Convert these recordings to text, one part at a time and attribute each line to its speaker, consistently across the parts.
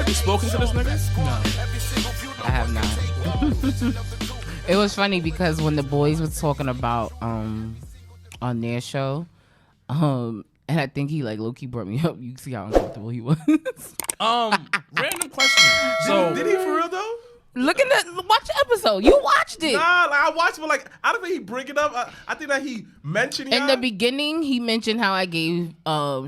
Speaker 1: Have you spoken to this nigga?
Speaker 2: No, I have not. It was funny because when the boys was talking about on their show, and I think he like low-key brought me up. You can see how uncomfortable he was.
Speaker 1: Random question. So
Speaker 3: Did he for real though?
Speaker 2: Watch the episode. You watched it.
Speaker 3: Nah, like I watched, but like I don't think he bring it up. I think that he mentioned
Speaker 2: In the beginning, he mentioned how I gave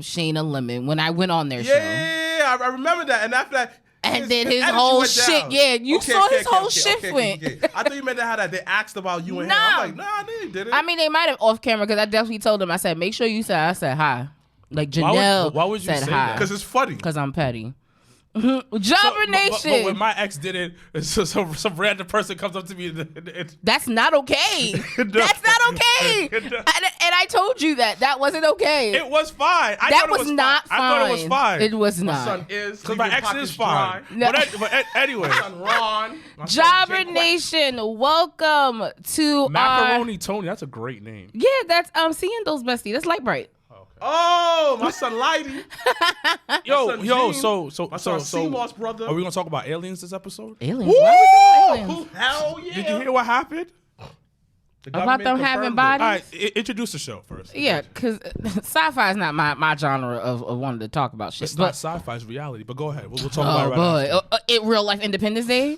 Speaker 2: Shane a lemon when I went on their show.
Speaker 3: Yeah, I remember that. And after that,
Speaker 2: and then his whole shit. Yeah, you saw his whole shift went.
Speaker 3: I thought you meant how that they asked about you and him. I'm like, nah, they didn't.
Speaker 2: I mean, they might have off camera because I definitely told them. I said, make sure you say. I said hi. Like Janelle
Speaker 1: why would you
Speaker 2: said
Speaker 1: say
Speaker 2: hi.
Speaker 1: that?
Speaker 3: Because it's funny.
Speaker 2: Because I'm petty. Jobber Nation.
Speaker 1: But when my ex did it, some random person comes up to me.
Speaker 2: That's not okay. That's not okay. And I told you that wasn't okay.
Speaker 1: It was fine.
Speaker 2: That was not fine.
Speaker 1: I thought it was fine.
Speaker 2: It was not.
Speaker 3: My son is.
Speaker 1: Because my ex is fine.
Speaker 2: No.
Speaker 1: But anyway.
Speaker 3: My son Ron.
Speaker 2: Jobber Nation, welcome to
Speaker 1: Macaroni Tony. That's a great name.
Speaker 2: Yeah, that's seeing those bestie. That's Light Bright.
Speaker 3: Oh, my son Lighty.
Speaker 1: So
Speaker 3: my son Seymour's brother.
Speaker 1: Are we gonna talk about aliens this episode?
Speaker 2: Aliens? Why was it aliens?
Speaker 3: Hell yeah.
Speaker 1: Did you hear what happened?
Speaker 2: About them having bodies?
Speaker 1: All right, introduce the show first.
Speaker 2: Yeah, because sci-fi is not my genre of wanting to talk about shit.
Speaker 1: It's not sci-fi, it's reality. But go ahead. We'll talk about it right
Speaker 2: now. In real life Independence Day?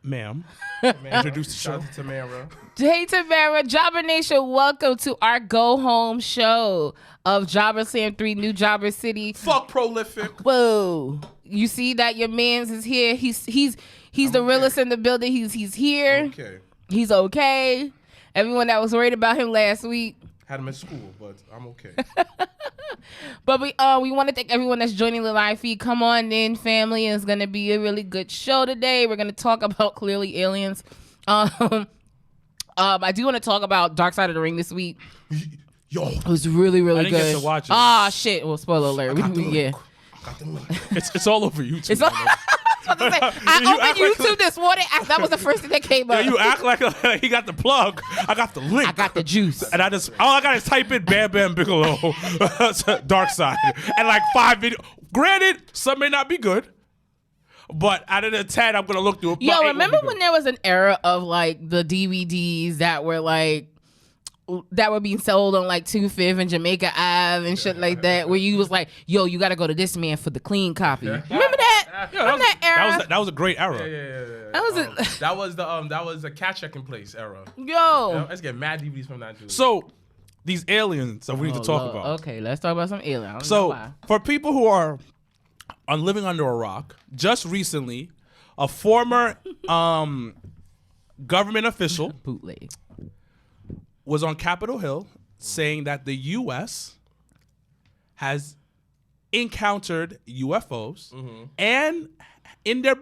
Speaker 1: Ma'am. Introduce the show.
Speaker 3: Tamara.
Speaker 2: Hey, Tamara. Jobber Nation, welcome to our go-home show of JobberSlam 3 New Jobber City.
Speaker 3: Fuck prolific.
Speaker 2: Whoa. You see that your mans is here. He's the realest in the building. He's here.
Speaker 3: Okay.
Speaker 2: He's okay. Everyone that was worried about him last week.
Speaker 3: Had him at school, but I'm okay.
Speaker 2: But we want to thank everyone that's joining the live feed. Come on in, family. It's going to be a really good show today. We're going to talk about clearly aliens. I do want to talk about Dark Side of the Ring this week.
Speaker 3: Yo,
Speaker 2: it was really, really good.
Speaker 1: I didn't get to watch it.
Speaker 2: Ah, shit. Well, spoiler alert. Yeah.
Speaker 1: It's all over YouTube.
Speaker 2: It's all- I opened YouTube this morning. That was the first thing that came up.
Speaker 1: Yeah, you act like he got the plug. I got the link.
Speaker 2: I got the juice.
Speaker 1: And all I got is type in Bam Bam Bigelow Dark Side. And like 5 videos. Granted, some may not be good. But out of the 10, I'm gonna look through it.
Speaker 2: Yo, remember when there was an era of like the DVDs that were being sold on like 2/5 and Jamaica Ave and shit like that, where you was like, yo, you gotta go to this man for the clean copy. Remember that? Remember that era?
Speaker 1: That was a great era.
Speaker 3: Yeah. That was a cat checking place era.
Speaker 2: Yo,
Speaker 3: let's get mad DVDs from that dude.
Speaker 1: So these aliens that we need to talk about.
Speaker 2: Okay, let's talk about some aliens.
Speaker 1: So for people who are living under a rock, just recently, a former government official
Speaker 2: bootleg
Speaker 1: was on Capitol Hill saying that the U.S. has encountered UFOs, and in their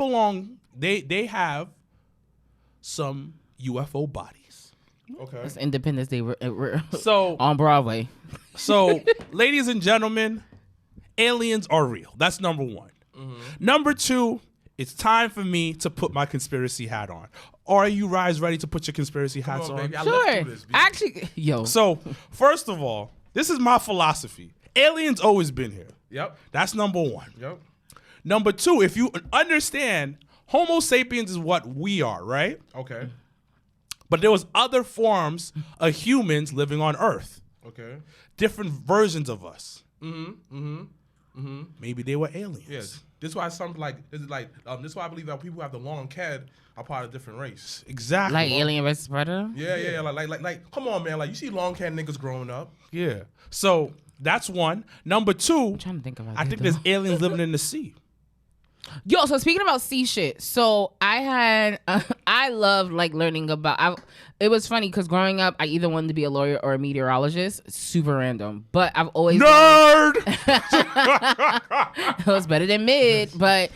Speaker 1: they have some UFO bodies.
Speaker 3: Okay,
Speaker 2: it's Independence Day.
Speaker 1: So
Speaker 2: on Broadway.
Speaker 1: So, ladies and gentlemen, aliens are real. That's number one. Number two, it's time for me to put my conspiracy hat on. Are you guys ready to put your conspiracy hats on?
Speaker 3: Baby.
Speaker 2: Sure. Actually, yo.
Speaker 1: So, first of all, this is my philosophy. Aliens always been here.
Speaker 3: Yep.
Speaker 1: That's number one.
Speaker 3: Yep.
Speaker 1: Number two, if you understand, Homo sapiens is what we are, right?
Speaker 3: Okay.
Speaker 1: But there was other forms of humans living on Earth.
Speaker 3: Okay.
Speaker 1: Different versions of us. Maybe they were aliens.
Speaker 3: Yes. This is why this is why I believe that people who have the long head are part of a different race.
Speaker 1: Exactly.
Speaker 2: Like Alien vs. Predator?
Speaker 3: Yeah. Like, come on, man. Like, you see long head niggas growing up.
Speaker 1: Yeah. So that's one. Number two,
Speaker 2: I'm trying to think about
Speaker 1: I think there's aliens living in the sea.
Speaker 2: Yo, so speaking about sea shit, so I love like learning about. It was funny because growing up, I either wanted to be a lawyer or a meteorologist. Super random, but I've always
Speaker 1: nerd.
Speaker 2: It was better than mid, but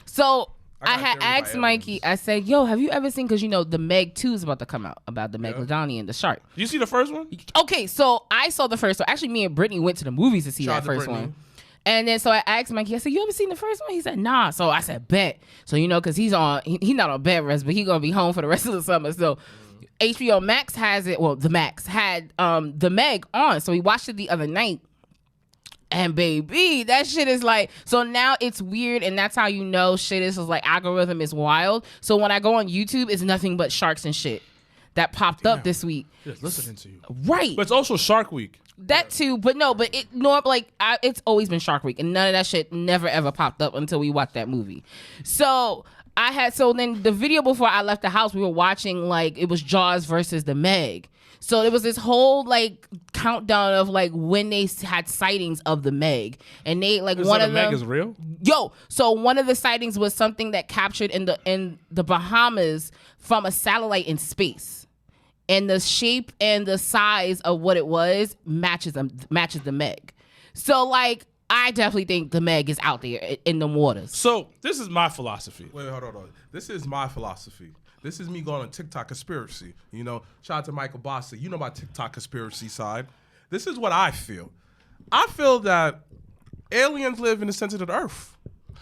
Speaker 2: so I had asked Mikey. I said, "Yo, have you ever seen?" Because you know the Meg 2 is about to come out about the Megalodon and the shark.
Speaker 1: You see the first one?
Speaker 2: Okay, so I saw the first one. Actually, me and Brittany went to the movies to see that first one. And then so I asked Mikey, I said, you ever seen the first one? He said, nah. So I said, bet. So, you know, because he's not on bed rest, but he's going to be home for the rest of the summer. So HBO Max has it. Well, the Max had the Meg on. So we watched it the other night. And baby, that shit is like, so now it's weird, and that's how you know shit is like algorithm is wild. So when I go on YouTube, it's nothing but sharks and shit that popped up this week.
Speaker 1: Just listening to you.
Speaker 2: Right.
Speaker 1: But it's also Shark Week.
Speaker 2: That too, but it's always been Shark Week, and none of that shit never ever popped up until we watched that movie. So then the video before I left the house, we were watching like it was Jaws versus the Meg. So there was this whole like countdown of like when they had sightings of the Meg, and they like one of them.
Speaker 1: Meg is real.
Speaker 2: So one of the sightings was something that captured in the Bahamas from a satellite in space. And the shape and the size of what it was matches the Meg. So, like, I definitely think the Meg is out there in the waters.
Speaker 1: So, this is my philosophy.
Speaker 3: Wait, hold on. This is my philosophy. This is me going on TikTok conspiracy. You know, shout out to Michael Bossy. You know my TikTok conspiracy side. This is what I feel. I feel that aliens live in the center of the earth.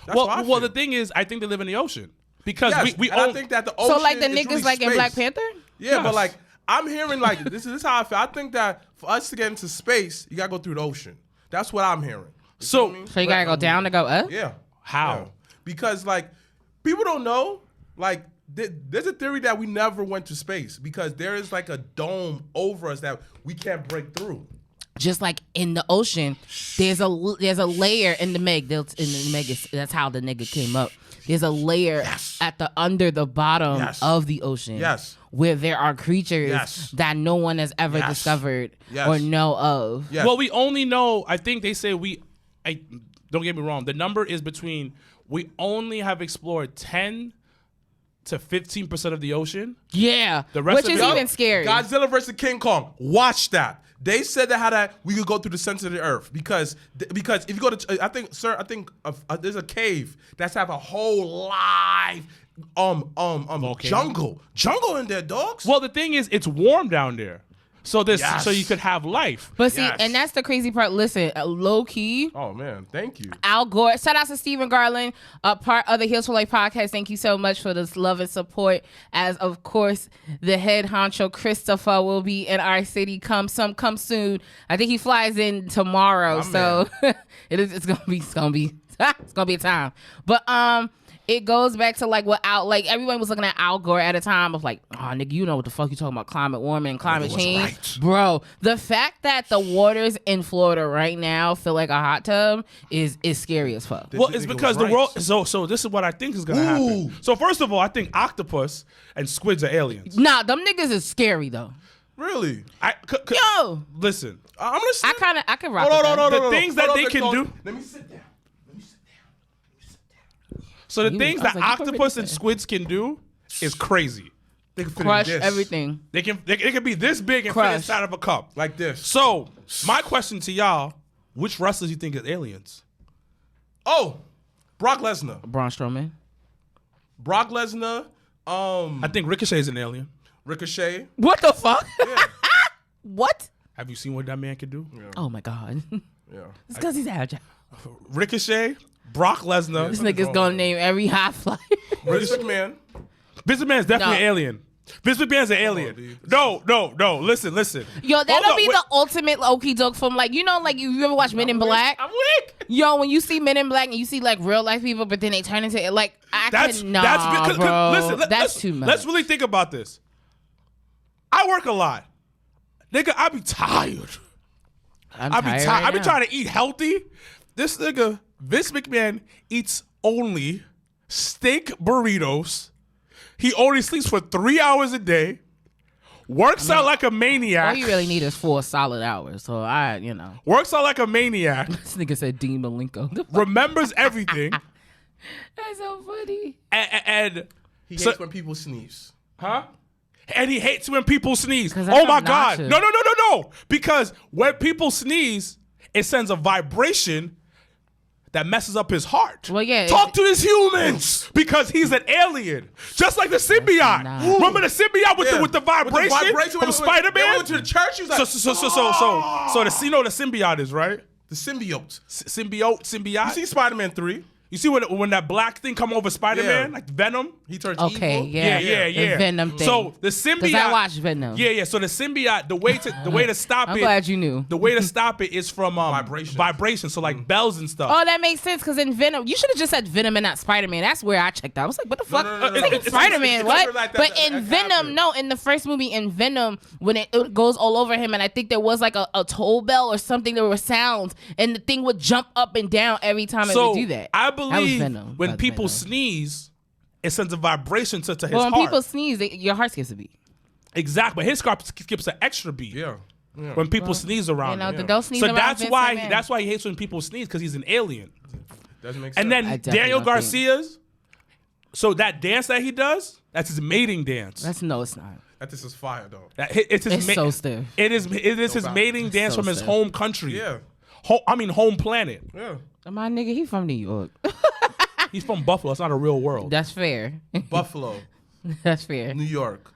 Speaker 3: That's what I feel.
Speaker 1: Well, the thing is, I think they live in the ocean. Because we
Speaker 3: I think that the ocean
Speaker 2: So, like, the
Speaker 3: is
Speaker 2: niggas
Speaker 3: really
Speaker 2: like in
Speaker 3: space.
Speaker 2: Black Panther?
Speaker 3: Yeah,
Speaker 1: Yes.
Speaker 3: but like, I'm hearing like this is how I feel. I think that for us to get into space, you gotta go through the ocean. That's what I'm hearing.
Speaker 1: So-
Speaker 3: feel me?
Speaker 2: So you gotta go down to go up?
Speaker 3: Yeah.
Speaker 1: How?
Speaker 3: Yeah. Because like people don't know. Like there's a theory that we never went to space because there is like a dome over us that we can't break through.
Speaker 2: Just like in the ocean, there's a layer in the Meg. That's how the nigga came up. There's a layer at the under the bottom of the ocean.
Speaker 3: Yes.
Speaker 2: Where there are creatures that no one has ever discovered or know of.
Speaker 3: Yes.
Speaker 1: Well, we only know, I think they say don't get me wrong, the number is we only have explored 10 to 15% of the ocean.
Speaker 2: Yeah.
Speaker 1: The rest
Speaker 2: which
Speaker 1: of
Speaker 2: is
Speaker 1: it-
Speaker 2: even scary.
Speaker 3: Godzilla versus King Kong. Watch that. They said that we could go through the center of the earth because if you go to I think there's a cave that's have a whole live jungle in there, dogs.
Speaker 1: Well, the thing is, it's warm down there. So so you could have life.
Speaker 2: But see, and that's the crazy part. Listen, low key.
Speaker 3: Oh man, thank you.
Speaker 2: Al Gore. Shout out to Stephen Garland, a part of the Heels for Life podcast. Thank you so much for this love and support. As of course, the head honcho Christopher will be in our city come soon. I think he flies in tomorrow, so it's gonna be a time. But it goes back to like what everyone was looking at Al Gore at a time of like, oh nigga, you know what the fuck you talking about climate warming and climate change,
Speaker 3: right.
Speaker 2: bro. The fact that the waters in Florida right now feel like a hot tub is scary as fuck.
Speaker 1: Well, it's because the world. So this is what I think is gonna happen. So first of all, I think octopus and squids are aliens.
Speaker 2: Nah, them niggas is scary though.
Speaker 3: Really?
Speaker 2: Yo,
Speaker 1: Listen,
Speaker 3: I'm gonna sit.
Speaker 2: I can rock with that.
Speaker 1: The things that they can do.
Speaker 3: Let me sit down.
Speaker 1: So the
Speaker 2: You-
Speaker 1: things
Speaker 2: I was
Speaker 1: that
Speaker 2: like, you can
Speaker 1: octopus
Speaker 2: really
Speaker 1: and
Speaker 2: say.
Speaker 1: squids can do is crazy.
Speaker 3: They can fit
Speaker 2: Crush
Speaker 3: in this.
Speaker 2: everything.
Speaker 1: They can be this big and fit
Speaker 2: Crush.
Speaker 1: inside of a cup.
Speaker 3: Like this.
Speaker 1: So my question to y'all: which wrestlers you think is aliens?
Speaker 3: Oh, Brock Lesnar.
Speaker 2: Braun Strowman.
Speaker 3: Brock Lesnar.
Speaker 1: I think Ricochet is an alien.
Speaker 3: Ricochet.
Speaker 2: What the fuck?
Speaker 3: Yeah.
Speaker 2: What?
Speaker 1: Have you seen what that man can do?
Speaker 2: Oh my god.
Speaker 3: Yeah.
Speaker 2: It's because he's agile.
Speaker 1: Ricochet, Brock Lesnar.
Speaker 2: This nigga's gonna name every high flyer.
Speaker 3: Vince McMahon.
Speaker 1: Vince McMahon's definitely
Speaker 2: No.
Speaker 1: an alien. Vince McMahon's an alien.
Speaker 3: dude.
Speaker 1: No. Listen.
Speaker 2: Yo, that'll
Speaker 1: Hold up,
Speaker 2: be
Speaker 1: wait.
Speaker 2: the ultimate okey doke from like you ever watch Men in Black?
Speaker 1: I'm weak.
Speaker 2: Yo, when you see Men in Black and you see like real life people, but then they turn into like
Speaker 1: That's
Speaker 2: cannot,
Speaker 1: because
Speaker 2: bro.
Speaker 1: listen.
Speaker 2: That's
Speaker 1: let's,
Speaker 2: too much.
Speaker 1: Let's really think about this. I work a lot, nigga. I be tired. I be tired. I be trying to eat healthy. This nigga Vince McMahon eats only steak burritos. He only sleeps for 3 hours a day. Works out like a maniac.
Speaker 2: All you really need is 4 solid hours. So
Speaker 1: Works out like a maniac.
Speaker 2: This nigga said Dean Malenko.
Speaker 1: Remembers everything.
Speaker 2: That's so funny.
Speaker 1: And
Speaker 3: He hates when people sneeze.
Speaker 1: huh? And he hates when people sneeze.
Speaker 2: 'Cause that's
Speaker 1: Oh my God.
Speaker 2: obnoxious.
Speaker 1: No. Because when people sneeze, it sends a vibration that messes up his heart.
Speaker 2: Well, yeah,
Speaker 1: Talk to his humans because he's an alien. Just like the symbiote.
Speaker 2: not-
Speaker 1: Remember the symbiote with the vibration from
Speaker 3: when
Speaker 1: Spider-Man?
Speaker 3: They went to the church. He was like,
Speaker 1: So the symbiote is, right?
Speaker 3: the symbiote.
Speaker 1: Symbiote.
Speaker 3: You seen Spider-Man 3?
Speaker 1: You see when that black thing come over Spider-Man,
Speaker 3: Yeah.
Speaker 1: like Venom?
Speaker 3: He turns
Speaker 2: Okay,
Speaker 3: evil.
Speaker 2: yeah.
Speaker 1: Yeah.
Speaker 2: The Venom thing.
Speaker 1: So the
Speaker 2: 'Cause
Speaker 1: symbiote.
Speaker 2: I watched Venom.
Speaker 1: Yeah. So the symbiote, the way to stop
Speaker 2: I'm
Speaker 1: it.
Speaker 2: glad you knew.
Speaker 1: The way to stop it is from
Speaker 3: Vibrations.
Speaker 1: vibration. So like bells and stuff.
Speaker 2: Oh, that makes sense because in Venom, you should have just said Venom and not Spider-Man. That's where I checked out. I was like, what the fuck?
Speaker 3: no,
Speaker 2: It's like
Speaker 1: it's-
Speaker 2: Spider-Man,
Speaker 3: it's
Speaker 2: what?
Speaker 3: like that-
Speaker 2: but
Speaker 3: that
Speaker 2: in Venom,
Speaker 3: happened.
Speaker 2: no, in the first movie, in Venom, when it goes all over him, and I think there was like a toll bell or something, there were sounds, and the thing would jump up and down every time it
Speaker 1: So
Speaker 2: would do that.
Speaker 1: I
Speaker 2: That was
Speaker 1: believe
Speaker 2: Venom.
Speaker 1: when
Speaker 2: That's
Speaker 1: people
Speaker 2: Venom.
Speaker 1: sneeze, it sends a vibration to his
Speaker 2: Well, when
Speaker 1: heart.
Speaker 2: people sneeze, your heart skips a beat.
Speaker 1: Exactly. His heart skips an extra beat.
Speaker 3: Yeah.
Speaker 1: When people sneeze around
Speaker 2: You know,
Speaker 1: him.
Speaker 2: don't sneeze
Speaker 1: So
Speaker 2: around
Speaker 1: that's
Speaker 2: Vince
Speaker 1: why
Speaker 2: McMahon.
Speaker 1: that's why he hates when people sneeze, because he's an alien.
Speaker 3: Doesn't make sense.
Speaker 1: And then
Speaker 2: I definitely
Speaker 1: Daniel
Speaker 2: don't think-
Speaker 1: Garcia's. So that dance that he does, that's his mating dance.
Speaker 2: It's not.
Speaker 3: that this is fire though.
Speaker 1: It's his
Speaker 2: It's so stiff.
Speaker 1: It is his
Speaker 3: doubt.
Speaker 1: mating dance
Speaker 2: so
Speaker 1: from his
Speaker 2: stiff.
Speaker 1: home country.
Speaker 3: Yeah.
Speaker 1: Home planet.
Speaker 3: Yeah.
Speaker 2: My nigga, he from New York.
Speaker 1: He's from Buffalo. It's not a real world.
Speaker 2: That's fair.
Speaker 3: Buffalo,
Speaker 2: That's fair.
Speaker 3: New York.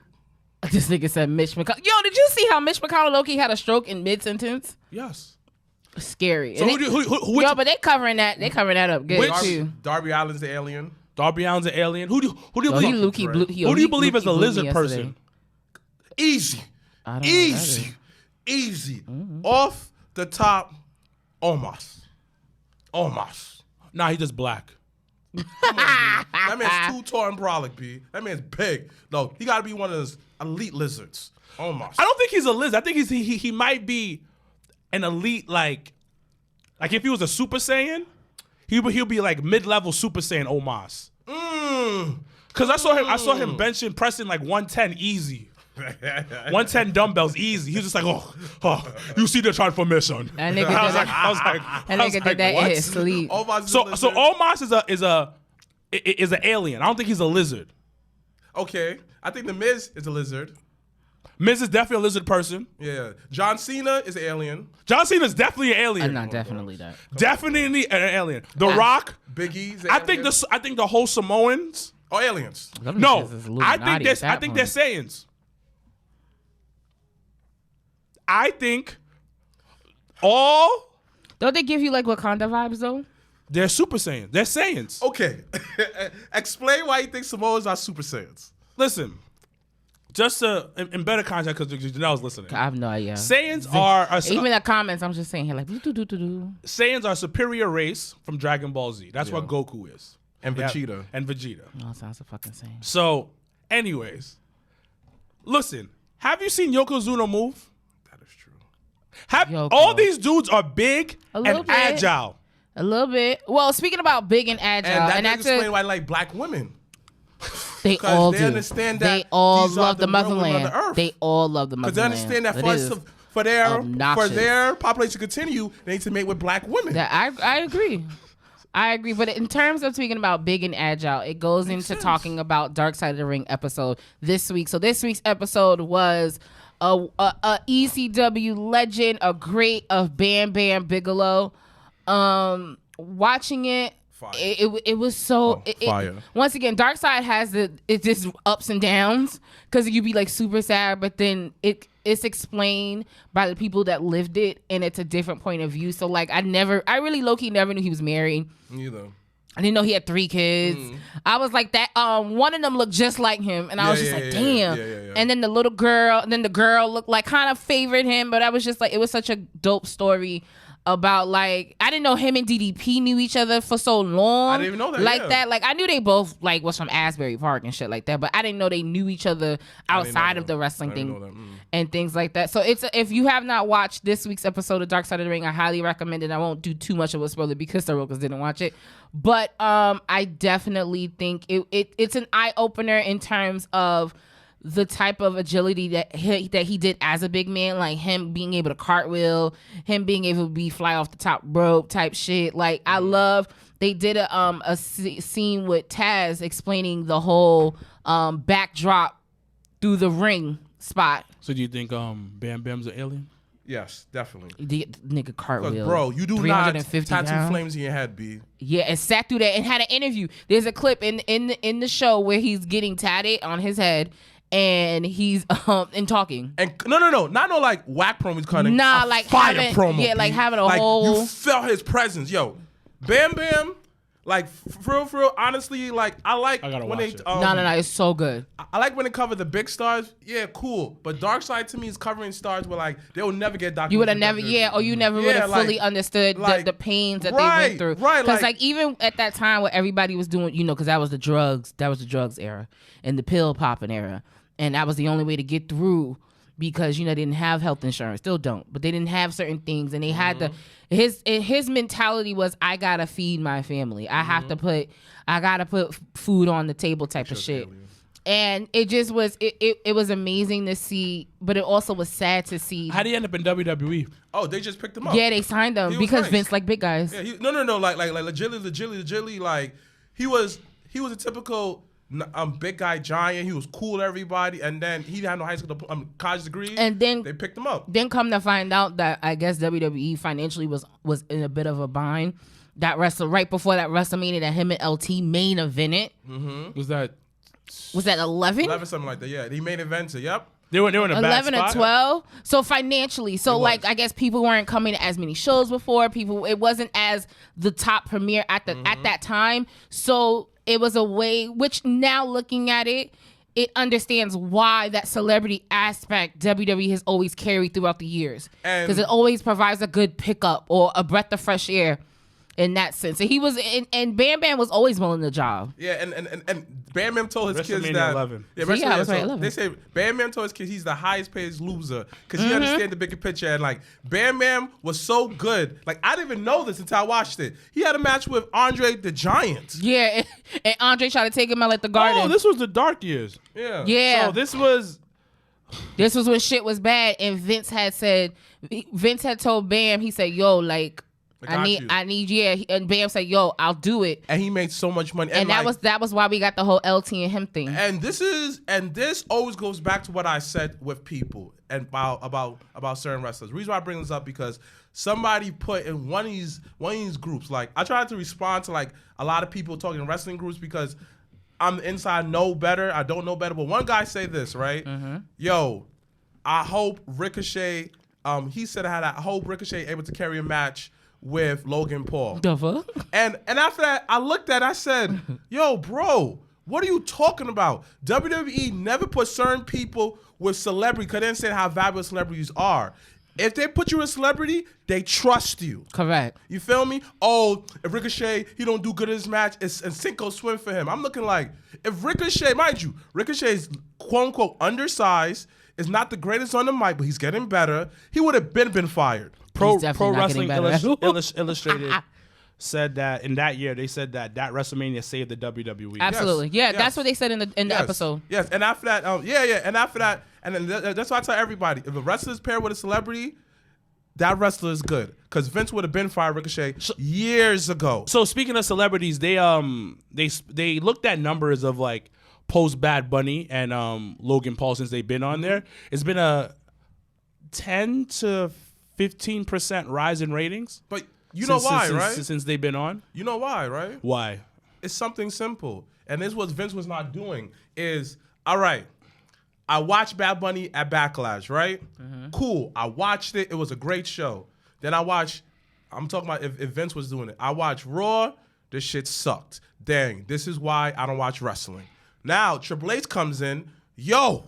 Speaker 2: This nigga said Mitch McConnell. Yo, did you see how Mitch McConnell low-key had a stroke in mid-sentence?
Speaker 1: Yes.
Speaker 2: Scary.
Speaker 1: So
Speaker 2: And
Speaker 1: which
Speaker 2: yo, but they covering that. They covering that up good
Speaker 1: Which-
Speaker 2: too.
Speaker 3: Darby Allin's the alien.
Speaker 1: Darby Allin's an alien? Who do you
Speaker 2: Yo, he
Speaker 1: believe?
Speaker 2: Lukey
Speaker 3: Right.
Speaker 2: blew.
Speaker 1: Who do you believe is a
Speaker 2: Lukey blew me
Speaker 1: lizard
Speaker 2: yesterday.
Speaker 1: person?
Speaker 3: Easy.
Speaker 2: I don't know who that
Speaker 3: Easy.
Speaker 2: is.
Speaker 3: Easy. Off the top, Omos.
Speaker 1: Nah, he's just black.
Speaker 3: That man's too tall and brolic, B. That man's big. No, he got to be one of those elite lizards. Omos.
Speaker 1: I don't think he's a lizard. I think he might be an elite, like if he was a Super Saiyan, he'll be like mid-level Super Saiyan Omos. Cause I saw him benching, pressing like 110 easy. 110 dumbbells easy. He was just like, oh, you see the transformation.
Speaker 2: That nigga
Speaker 1: I was
Speaker 2: did
Speaker 1: like,
Speaker 2: that. That nigga did that
Speaker 1: what?
Speaker 2: in his sleep.
Speaker 3: Omos is a
Speaker 1: So
Speaker 3: lizard.
Speaker 1: Omos is an alien. I don't think he's a lizard.
Speaker 3: Okay. I think The Miz is a lizard.
Speaker 1: Miz is definitely a lizard person.
Speaker 3: Yeah. John Cena is an alien.
Speaker 1: John Cena is definitely an alien.
Speaker 2: I'm not definitely that.
Speaker 1: Definitely an alien. The Rock.
Speaker 3: Big E's.
Speaker 1: I think the whole Samoans.
Speaker 3: Oh, aliens.
Speaker 1: No, I think they're Saiyans. I think all
Speaker 2: Don't they give you like Wakanda vibes though?
Speaker 1: they're Super Saiyans. They're Saiyans.
Speaker 3: Okay. Explain why you think Samoans are Super Saiyans.
Speaker 1: Listen, just to, in better context, because Janelle's listening.
Speaker 2: I have no idea.
Speaker 1: Saiyans are
Speaker 2: Even the comments, I'm just saying here like do.
Speaker 1: Saiyans are a superior race from Dragon Ball Z. That's what Goku is.
Speaker 3: And
Speaker 1: Yeah,
Speaker 3: Vegeta.
Speaker 1: and Vegeta.
Speaker 2: Oh, sounds the fucking same.
Speaker 1: So, anyways, listen. Have you seen Yokozuna move?
Speaker 3: That is true.
Speaker 2: Yoko.
Speaker 1: All these dudes are big
Speaker 2: A little
Speaker 1: and
Speaker 2: bit.
Speaker 1: agile.
Speaker 2: A little bit. Well, speaking about big and agile,
Speaker 3: And that
Speaker 2: and
Speaker 3: doesn't
Speaker 2: that's
Speaker 3: explain why I like black women.
Speaker 2: they
Speaker 3: 'cause
Speaker 2: all
Speaker 3: they
Speaker 2: do.
Speaker 3: understand that
Speaker 2: They all
Speaker 3: these are
Speaker 2: love
Speaker 3: the
Speaker 2: the
Speaker 3: real women of
Speaker 2: motherland.
Speaker 3: the earth.
Speaker 2: They all love the
Speaker 3: Because
Speaker 2: motherland.
Speaker 3: they understand that
Speaker 2: It
Speaker 3: for us
Speaker 2: is
Speaker 3: to, for
Speaker 2: obnoxious.
Speaker 3: their population to continue, they need to mate with black women.
Speaker 2: That I agree. I agree, but in terms of speaking about big and agile, it goes into talking about Dark Side of the Ring episode this week. So this week's episode was a ECW legend, a great of Bam Bam Bigelow. Watching it,
Speaker 3: Fire.
Speaker 2: it was so
Speaker 3: fire.
Speaker 2: once again, Dark Side has it's just ups and downs because you be like super sad, but then it's explained by the people that lived it, and it's a different point of view. So like I really low key never knew he was married.
Speaker 3: Neither.
Speaker 2: I didn't know he had 3 kids. I was like that. One of them looked just like him, and I was just like, damn.
Speaker 3: Yeah.
Speaker 2: And then the little girl, and then the girl looked like kind of favored him, but I was just like, it was such a dope story about like I didn't know him and DDP knew each other for so long.
Speaker 3: I didn't even know that,
Speaker 2: Like
Speaker 3: yeah.
Speaker 2: that. Like I knew they both like was from Asbury Park and shit like that, but I didn't know they knew each other outside of the wrestling thing and things like that. So if you have not watched this week's episode of Dark Side of the Ring, I highly recommend it. I won't do too much of a spoiler because the Rokas didn't watch it, but I definitely think it's an eye opener in terms of the type of agility that he did as a big man, like him being able to cartwheel, him being able to fly off the top rope type shit. Like I love they did a scene with Taz explaining the whole backdrop through the ring spot.
Speaker 1: So do you think Bam Bam's an alien?
Speaker 3: Yes, definitely.
Speaker 2: The nigga cartwheel.
Speaker 3: Bro, you do not
Speaker 2: 350
Speaker 3: tattoo
Speaker 2: pounds.
Speaker 3: flames in your head, B.
Speaker 2: Yeah, and sat through that and had an interview. There's a clip in the show where he's getting tatted on his head. And he's and talking.
Speaker 3: And no, not no like whack promos cutting.
Speaker 2: Nah,
Speaker 3: a
Speaker 2: like
Speaker 3: fire
Speaker 2: having-
Speaker 3: promo.
Speaker 2: yeah, like
Speaker 3: B.
Speaker 2: having a
Speaker 3: like,
Speaker 2: whole-
Speaker 3: You felt his presence, yo. Bam Bam Like for real, honestly, like I like
Speaker 1: gotta
Speaker 3: when
Speaker 1: watch
Speaker 3: they
Speaker 1: it.
Speaker 2: No, it's so good.
Speaker 3: I like when they cover the big stars. Yeah, cool. But Darkseid to me is covering stars where like they will never get documented.
Speaker 2: You would have never, or you never would have fully understood the pains that they went through.
Speaker 3: Right,
Speaker 2: because like even at that time where everybody was doing, because that was the drugs era and the pill popping era, and that was the only way to get through. Because they didn't have health insurance, still don't, but they didn't have certain things, and they had to. His mentality was, I gotta feed my family. I gotta put food on the table, type of shit. And it just was it was amazing to see, but it also was sad to see.
Speaker 1: How did he end up in WWE?
Speaker 3: Oh, they just picked him up.
Speaker 2: Yeah, they signed him because Vince liked big guys.
Speaker 3: Yeah, no, like legitly, like he was a typical. Big guy, giant. He was cool to everybody, and then he had no high school college degree.
Speaker 2: And then
Speaker 3: they picked him up.
Speaker 2: Then come to find out that I guess WWE financially was in a bit of a bind. That right before that WrestleMania that him and LT main evented.
Speaker 3: Mm-hmm.
Speaker 1: Was that
Speaker 2: 11?
Speaker 3: 11, something like that. Yeah, he main evented. Yep.
Speaker 1: They were in a bad
Speaker 2: 11
Speaker 1: spot.
Speaker 2: or 12. So financially, like I guess people weren't coming to as many shows before. It wasn't as the top premiere at that time. So it was a way, which now looking at it, it understands why that celebrity aspect WWE has always carried throughout the years. Because it always provides a good pickup or a breath of fresh air in that sense. And he was, and Bam Bam was always willing the job.
Speaker 3: Yeah, and Bam Bam told his kids that.
Speaker 1: 11.
Speaker 3: Yeah,
Speaker 2: I was right, 11.
Speaker 3: They say Bam Bam told his kids he's the highest paid loser because he understands the bigger picture. And like Bam Bam was so good. Like I didn't even know this until I watched it. He had a match with Andre the Giant.
Speaker 2: Yeah, and Andre tried to take him out at the Garden.
Speaker 1: Oh, this was the dark years.
Speaker 3: Yeah.
Speaker 2: Yeah.
Speaker 1: So this was
Speaker 2: when shit was bad, and Vince had told Bam, he said, "Yo, like." I need, yeah. And Bam said, "Yo, I'll do it."
Speaker 3: And he made so much money.
Speaker 2: And that was why we got the whole LT and him thing.
Speaker 3: And this always goes back to what I said with people and about certain wrestlers. The reason why I bring this up because somebody put in one of these groups. Like I tried to respond to like a lot of people talking in wrestling groups because I'm inside know better. I don't know better. But one guy say this, right? Mm-hmm. Yo, I hope Ricochet. He said I hope Ricochet able to carry a match with Logan Paul.
Speaker 2: The fuck?
Speaker 3: And after that, I looked at it, I said, yo, bro, what are you talking about? WWE never put certain people with celebrity because they didn't say how valuable celebrities are. If they put you a celebrity, they trust you.
Speaker 2: Correct.
Speaker 3: You feel me? Oh, if Ricochet, he don't do good in his match, it's and sink or swim for him. I'm looking like, if Ricochet, mind you, Ricochet is quote-unquote undersized, is not the greatest on the mic, but he's getting better, he would have been fired.
Speaker 1: Pro Wrestling Illustrated said that in that year they said that WrestleMania saved the WWE.
Speaker 2: Absolutely,
Speaker 3: yes.
Speaker 2: That's what they said in the episode.
Speaker 3: Yes, and after that, and after that, and then that's why I tell everybody: if a wrestler is paired with a celebrity, that wrestler is good. Because Vince would have been fired Ricochet years ago.
Speaker 1: So speaking of celebrities, they looked at numbers of like post Bad Bunny and Logan Paul since they've been on there. It's been a 10 to 15% rise in ratings.
Speaker 3: But you know why, right?
Speaker 1: Since they've been on.
Speaker 3: You know why, right?
Speaker 1: Why?
Speaker 3: It's something simple. And this is what Vince was not doing is, all right, I watched Bad Bunny at Backlash, right? Mm-hmm. Cool. I watched it. It was a great show. Then I'm talking about if Vince was doing it. I watched Raw. This shit sucked. Dang, this is why I don't watch wrestling. Now, Triple H comes in. Yo,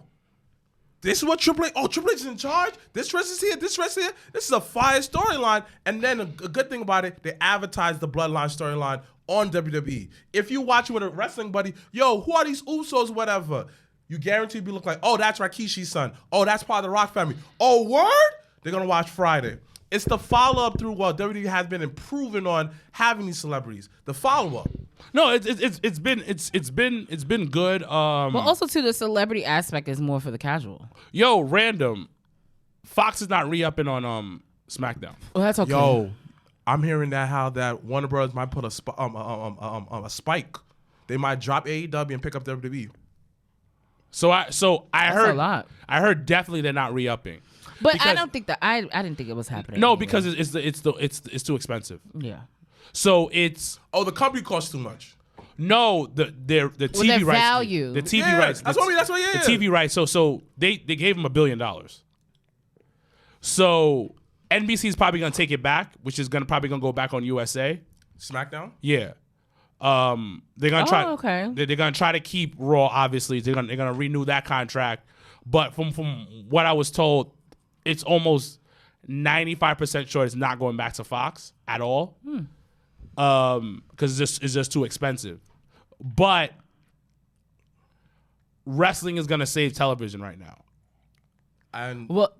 Speaker 3: this is what Triple H is in charge. This wrestler's here. This wrestler here. This is a fire storyline. And then a good thing about it, they advertise the Bloodline storyline on WWE. If you watch it with a wrestling buddy, yo, who are these Usos, whatever? You guarantee be look like, oh, that's Rikishi's son. Oh, that's part of the Rock family. Oh, word? They're gonna watch Friday. It's the follow-up through what WWE has been improving on having these celebrities. The follow-up.
Speaker 1: No, it's been good.
Speaker 2: But also too, the celebrity aspect is more for the casual.
Speaker 1: Yo, random. Fox is not re-upping on SmackDown.
Speaker 2: Well, that's okay.
Speaker 3: Yo, I'm hearing that Warner Bros. Might put a spike. They might drop AEW and pick up WWE.
Speaker 1: So I heard
Speaker 2: a lot.
Speaker 1: I heard definitely they're not re-upping.
Speaker 2: But I don't think that I didn't think it was happening.
Speaker 1: No,
Speaker 2: anyway.
Speaker 1: because it's too expensive.
Speaker 2: Yeah.
Speaker 1: So it's
Speaker 3: the company costs too much.
Speaker 1: No, the TV
Speaker 2: their
Speaker 1: rights.
Speaker 2: value.
Speaker 1: The TV rights.
Speaker 3: That's what
Speaker 1: the TV rights. So they gave him $1 billion. So NBC is probably gonna take it back, which is probably gonna go back on USA.
Speaker 3: SmackDown.
Speaker 1: Yeah. They're gonna try.
Speaker 2: Okay.
Speaker 1: They're gonna try to keep Raw. Obviously, they're gonna renew that contract. But from what I was told, it's almost 95% sure it's not going back to Fox at all. Because it's just too expensive. But wrestling is gonna save television right now.
Speaker 3: And
Speaker 2: Well,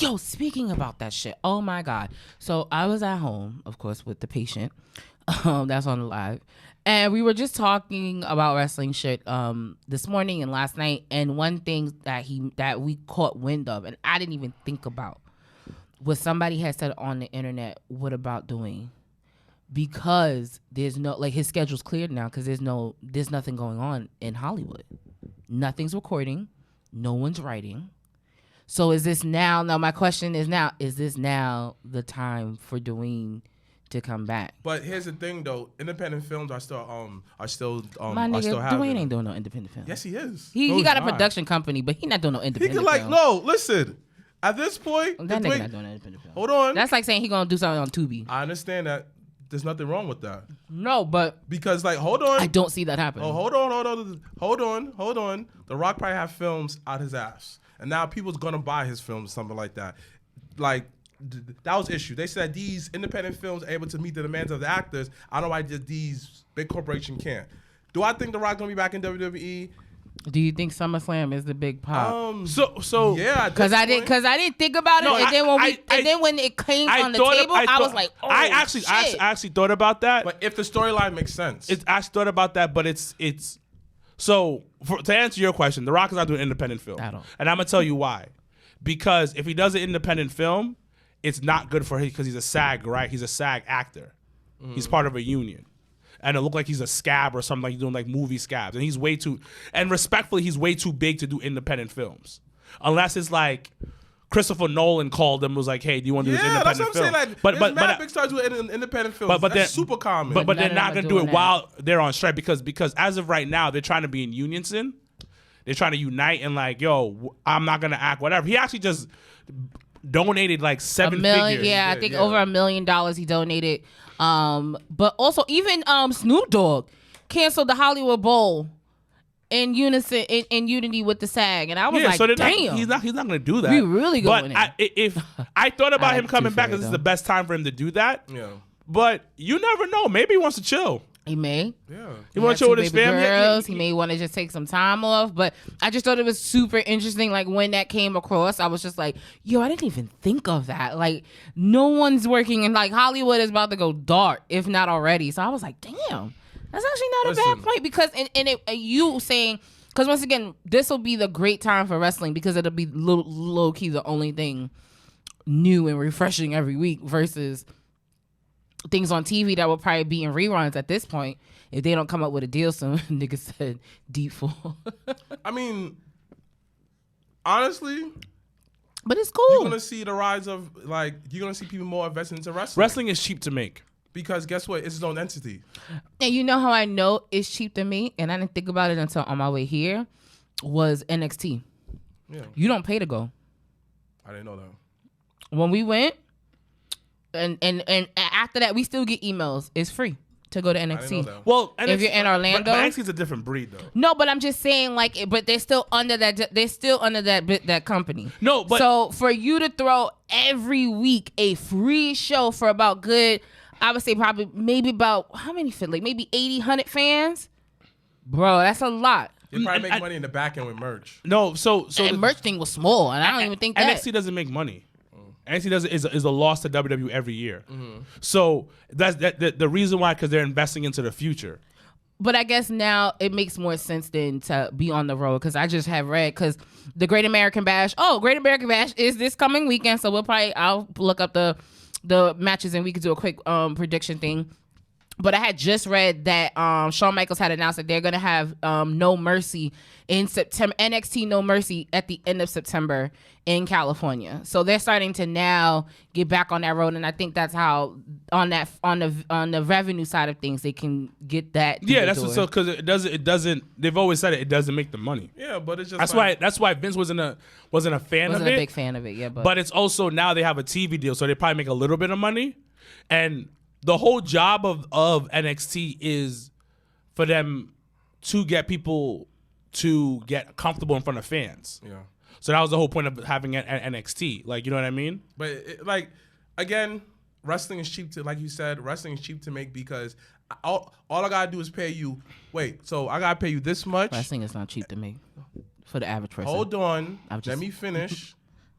Speaker 2: yo, speaking about that shit, oh my God. So I was at home, of course, with the patient. That's on the live. And we were just talking about wrestling shit this morning and last night. And one thing that we caught wind of, and I didn't even think about, was somebody had said on the internet, what about doing? Because there's no, like, his schedule's cleared now because there's nothing going on in Hollywood. Nothing's recording. No one's writing. So is this now my question is this now the time for Dwayne to come back?
Speaker 3: but here's the thing though, independent films are still
Speaker 2: My
Speaker 3: are still
Speaker 2: nigga,
Speaker 3: having.
Speaker 2: Dwayne ain't doing no independent film.
Speaker 3: Yes, he is.
Speaker 2: He got a
Speaker 1: not.
Speaker 2: production company, but he not doing no
Speaker 3: He
Speaker 2: independent
Speaker 3: can
Speaker 2: film.
Speaker 3: no. Listen, at this point,
Speaker 2: That
Speaker 3: the
Speaker 2: nigga
Speaker 3: Dwayne-
Speaker 2: not doing an independent film.
Speaker 3: hold on.
Speaker 2: That's like saying he gonna do something on Tubi.
Speaker 3: I understand that. There's nothing wrong with that
Speaker 2: No, but
Speaker 3: because like hold on.
Speaker 2: I don't see that happening.
Speaker 3: Oh, hold on. The Rock probably have films out his ass, and now people's gonna buy his films, something like that. Like that was the issue. They said these independent films are able to meet the demands of the actors. I don't know why just these big corporations can't. Do I think The Rock gonna be back in WWE?
Speaker 2: Do you think SummerSlam is the big pop?
Speaker 1: So
Speaker 3: Yeah,
Speaker 2: Because I didn't think about it,
Speaker 1: No,
Speaker 2: and then when it came on the table, I was like, oh,
Speaker 1: I
Speaker 2: shit.
Speaker 1: actually thought about that.
Speaker 3: But if the storyline makes sense,
Speaker 1: I actually thought about that, but it's so to answer your question, The Rock is not doing independent film,
Speaker 2: At all.
Speaker 1: and I'm gonna tell you why. Because if he does an independent film, it's not good for him because he's a SAG, right? He's a SAG actor. He's part of a union. And it looked like he's a scab or something, like he's doing like movie scabs. And he's way too, and respectfully, he's way too big to do independent films. Unless it's like Christopher Nolan called him and was like, hey, do you want to do this
Speaker 3: yeah,
Speaker 1: independent
Speaker 3: that's what
Speaker 1: film?
Speaker 3: I'm saying. Like, there's mad big stars doing independent films.
Speaker 1: but
Speaker 3: That's
Speaker 1: they're
Speaker 3: super common.
Speaker 1: But
Speaker 2: None
Speaker 1: they're
Speaker 2: of
Speaker 1: not
Speaker 2: them
Speaker 1: going
Speaker 2: are
Speaker 1: to do
Speaker 2: doing
Speaker 1: it
Speaker 2: that.
Speaker 1: while they're on strike because as of right now, they're trying to be in unison. They're trying to unite and like, yo, I'm not going to act, whatever. He actually just donated like seven figures.
Speaker 2: Yeah, I think over $1 million he donated. But also even Snoop Dogg canceled the Hollywood Bowl in unison in unity with the SAG, and I was like,
Speaker 1: so
Speaker 2: damn,
Speaker 1: he's not going to do that.
Speaker 2: We really going
Speaker 1: But
Speaker 2: in.
Speaker 1: if I thought about
Speaker 2: I
Speaker 1: him
Speaker 2: like
Speaker 1: coming
Speaker 2: Tooth
Speaker 1: back,
Speaker 2: Fairy,
Speaker 1: this is
Speaker 2: though.
Speaker 1: the best time for him to do that.
Speaker 3: yeah,
Speaker 1: But you never know. Maybe he wants to chill.
Speaker 2: he may.
Speaker 3: yeah.
Speaker 1: He wants to chill with his family.
Speaker 2: Girls. He may want to just take some time off, but I just thought it was super interesting. Like when that came across, I was just like, yo, I didn't even think of that. Like no one's working, and like Hollywood is about to go dark, if not already. So I was like, damn, that's actually not a
Speaker 3: Listen.
Speaker 2: bad point because you saying, because once again, this will be the great time for wrestling because it'll be low key the only thing new and refreshing every week versus things on TV that will probably be in reruns at this point if they don't come up with a deal. Some nigga said deep full.
Speaker 3: I mean, honestly,
Speaker 2: But it's
Speaker 3: you're
Speaker 2: cool.
Speaker 3: gonna see the rise of like you're gonna see people more invested into wrestling.
Speaker 1: Wrestling is cheap to make.
Speaker 3: Because guess what? It's its own entity.
Speaker 2: And you know how I know it's cheap to me, and I didn't think about it until on my way here, was NXT.
Speaker 3: Yeah,
Speaker 2: You don't pay to go.
Speaker 3: I didn't know that.
Speaker 2: When we went, and after that, we still get emails. It's free to go to
Speaker 3: I didn't know
Speaker 2: NXT.
Speaker 3: that.
Speaker 1: Well,
Speaker 2: If you're in Orlando-
Speaker 1: but NXT's a different breed though.
Speaker 2: No, but I'm just saying, like, but they're still under that. They're still under that company.
Speaker 1: No, but
Speaker 2: so for you to throw every week a free show for about good, I would say probably maybe about how many fit like maybe 80, 100 fans, bro, that's a lot.
Speaker 3: They probably make
Speaker 1: I-
Speaker 3: money in the back end with merch.
Speaker 1: no, so
Speaker 2: And
Speaker 1: the-
Speaker 2: merch thing was small, and I don't even think that.
Speaker 1: NXT doesn't make money. NXT is a loss to WWE every year. So that's the reason why, because they're investing into the future.
Speaker 2: But I guess now it makes more sense than to be on the road because I just have read because the Great American Bash. Oh, Great American Bash is this coming weekend, so I'll look up the matches and we could do a quick prediction thing. But I had just read that Shawn Michaels had announced that they're gonna have No Mercy in September, NXT No Mercy at the end of September in California. So they're starting to now get back on that road, and I think that's how on the revenue side of things they can get that.
Speaker 1: Yeah, that's what, so because it doesn't. They've always said it doesn't make the money.
Speaker 3: Yeah, but it's just
Speaker 1: That's why Vince wasn't a fan of
Speaker 2: wasn't
Speaker 1: it.
Speaker 2: a big fan of it. Yeah,
Speaker 1: But it's also now they have a TV deal, so they probably make a little bit of money. And the whole job of NXT is for them to get people to get comfortable in front of fans.
Speaker 3: Yeah.
Speaker 1: So that was the whole point of having an NXT. Like, you know what I mean?
Speaker 3: But like, again, wrestling is cheap to, like you said, wrestling is cheap to make because all I gotta do is pay you. Wait, so I gotta pay you this much.
Speaker 2: Wrestling is not cheap to me for the average person.
Speaker 3: Hold on,
Speaker 2: just-
Speaker 3: let me finish.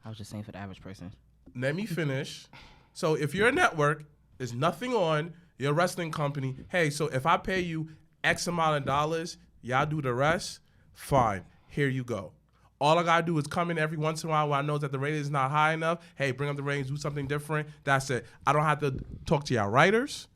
Speaker 2: I was just saying for the average person.
Speaker 3: Let me finish. So if you're a network, there's nothing on, you're a wrestling company. Hey, so if I pay you X amount of dollars, y'all do the rest, fine. Here you go. All I gotta do is come in every once in a while when I know that the rating is not high enough. Hey, bring up the ratings, do something different. That's it. I don't have to talk to y'all writers.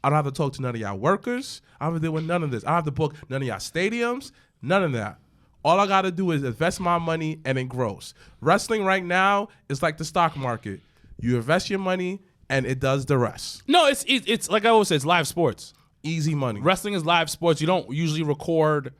Speaker 3: I don't have to talk to none of y'all workers. I don't have to deal with none of this. I don't have to book none of y'all stadiums. None of that. All I gotta do is invest my money and it grows. Wrestling right now is like the stock market. You invest your money and it does the rest.
Speaker 1: No, it's like I always say, it's live sports.
Speaker 3: Easy money.
Speaker 1: Wrestling is live sports. You don't usually record.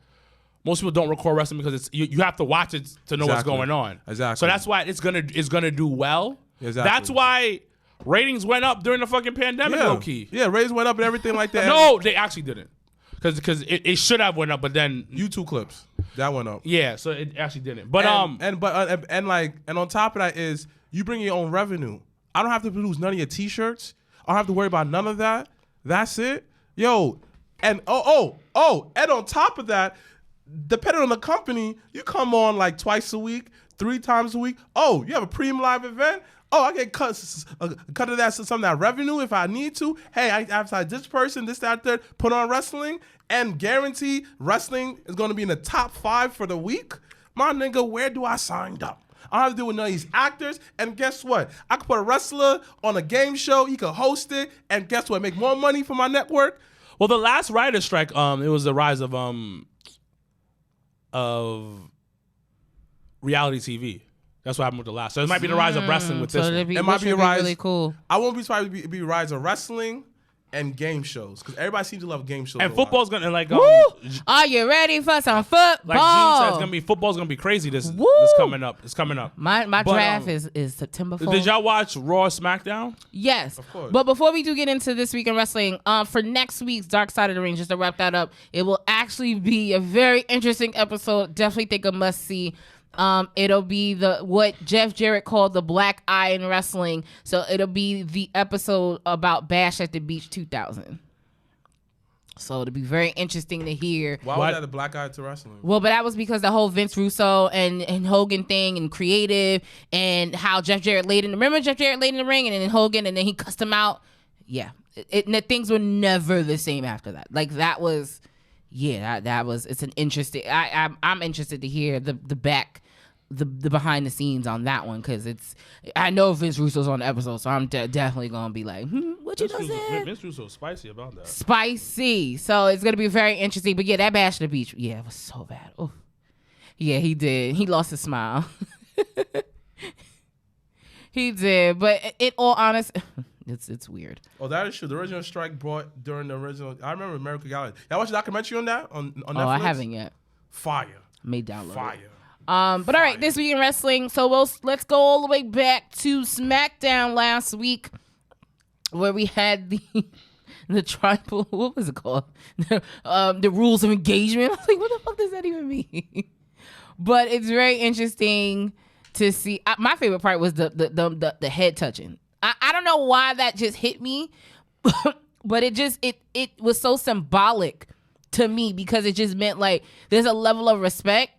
Speaker 1: Most people don't record wrestling because it's you have to watch it to know what's going on.
Speaker 3: Exactly.
Speaker 1: So that's why it's gonna do well.
Speaker 3: Exactly.
Speaker 1: That's why ratings went up during the fucking pandemic, low key.
Speaker 3: Yeah, ratings went up and everything like that.
Speaker 1: No, they actually didn't. Because it should have went up, but then
Speaker 3: YouTube clips that went up.
Speaker 1: Yeah, so it actually didn't. But
Speaker 3: and on top of that is you bring your own revenue. I don't have to produce none of your T-shirts. I don't have to worry about none of that. That's it, yo. And and on top of that, depending on the company, you come on like twice a week, 3 times a week. Oh, you have a premium live event. Oh, I get cut of that some of that revenue if I need to. Hey, I advertise this person, this, that, third, put on wrestling, and guarantee wrestling is going to be in the top 5 for the week. My nigga, where do I sign up? I don't have to deal with none of these actors. And guess what? I could put a wrestler on a game show. He could host it. And guess what? Make more money for my network.
Speaker 1: well, the last writer's strike, it was the rise of reality TV. That's what happened with the last. So it might be the rise of wrestling with this one.
Speaker 3: It might be a rise.
Speaker 2: Really cool.
Speaker 3: I won't be surprised if it be a rise of wrestling and game shows because everybody seems to love game shows.
Speaker 1: And
Speaker 3: a
Speaker 1: football's
Speaker 3: lot.
Speaker 1: gonna like
Speaker 2: Are you ready for some football?
Speaker 1: like Gene said, football's gonna be crazy. This coming up. It's coming up.
Speaker 2: My draft is September 4th.
Speaker 1: Did y'all watch Raw SmackDown?
Speaker 2: Yes.
Speaker 3: Of course.
Speaker 2: But before we do get into this week in wrestling, for next week's Dark Side of the Ring, just to wrap that up, it will actually be a very interesting episode. Definitely think a must see. It'll be what Jeff Jarrett called the black eye in wrestling. So it'll be the episode about Bash at the Beach 2000. So it'll be very interesting to hear.
Speaker 3: Why was that the black eye to wrestling?
Speaker 2: Well, but that was because the whole Vince Russo and Hogan thing and creative and how Jeff Jarrett laid in the ring and then Hogan and then he cussed him out. Yeah. Things were never the same after that. Like that was, it's an interesting, I'm interested to hear the behind the scenes on that one because I know Vince Russo's on the episode, so I'm definitely gonna be like, what you done said?
Speaker 1: Vince Russo's spicy about that.
Speaker 2: Spicy. So it's gonna be very interesting. But yeah, that Bash at the Beach, it was so bad. Oh, yeah, he did. He lost his smile. He did. But in all honesty, it's weird.
Speaker 3: Oh, that is true. The original strike brought during the original. I remember American Galley. Y'all watch a documentary on that on Netflix?
Speaker 2: Oh, I haven't yet.
Speaker 3: Fire.
Speaker 2: May download
Speaker 3: Fire.
Speaker 2: it. But all right, this week in wrestling. So let's go all the way back to SmackDown last week, where we had the tribal. What was it called? The rules of engagement. I was like, what the fuck does that even mean? But it's very interesting to see. My favorite part was the head touching. I don't know why that just hit me, but it was so symbolic to me because it just meant like there's a level of respect.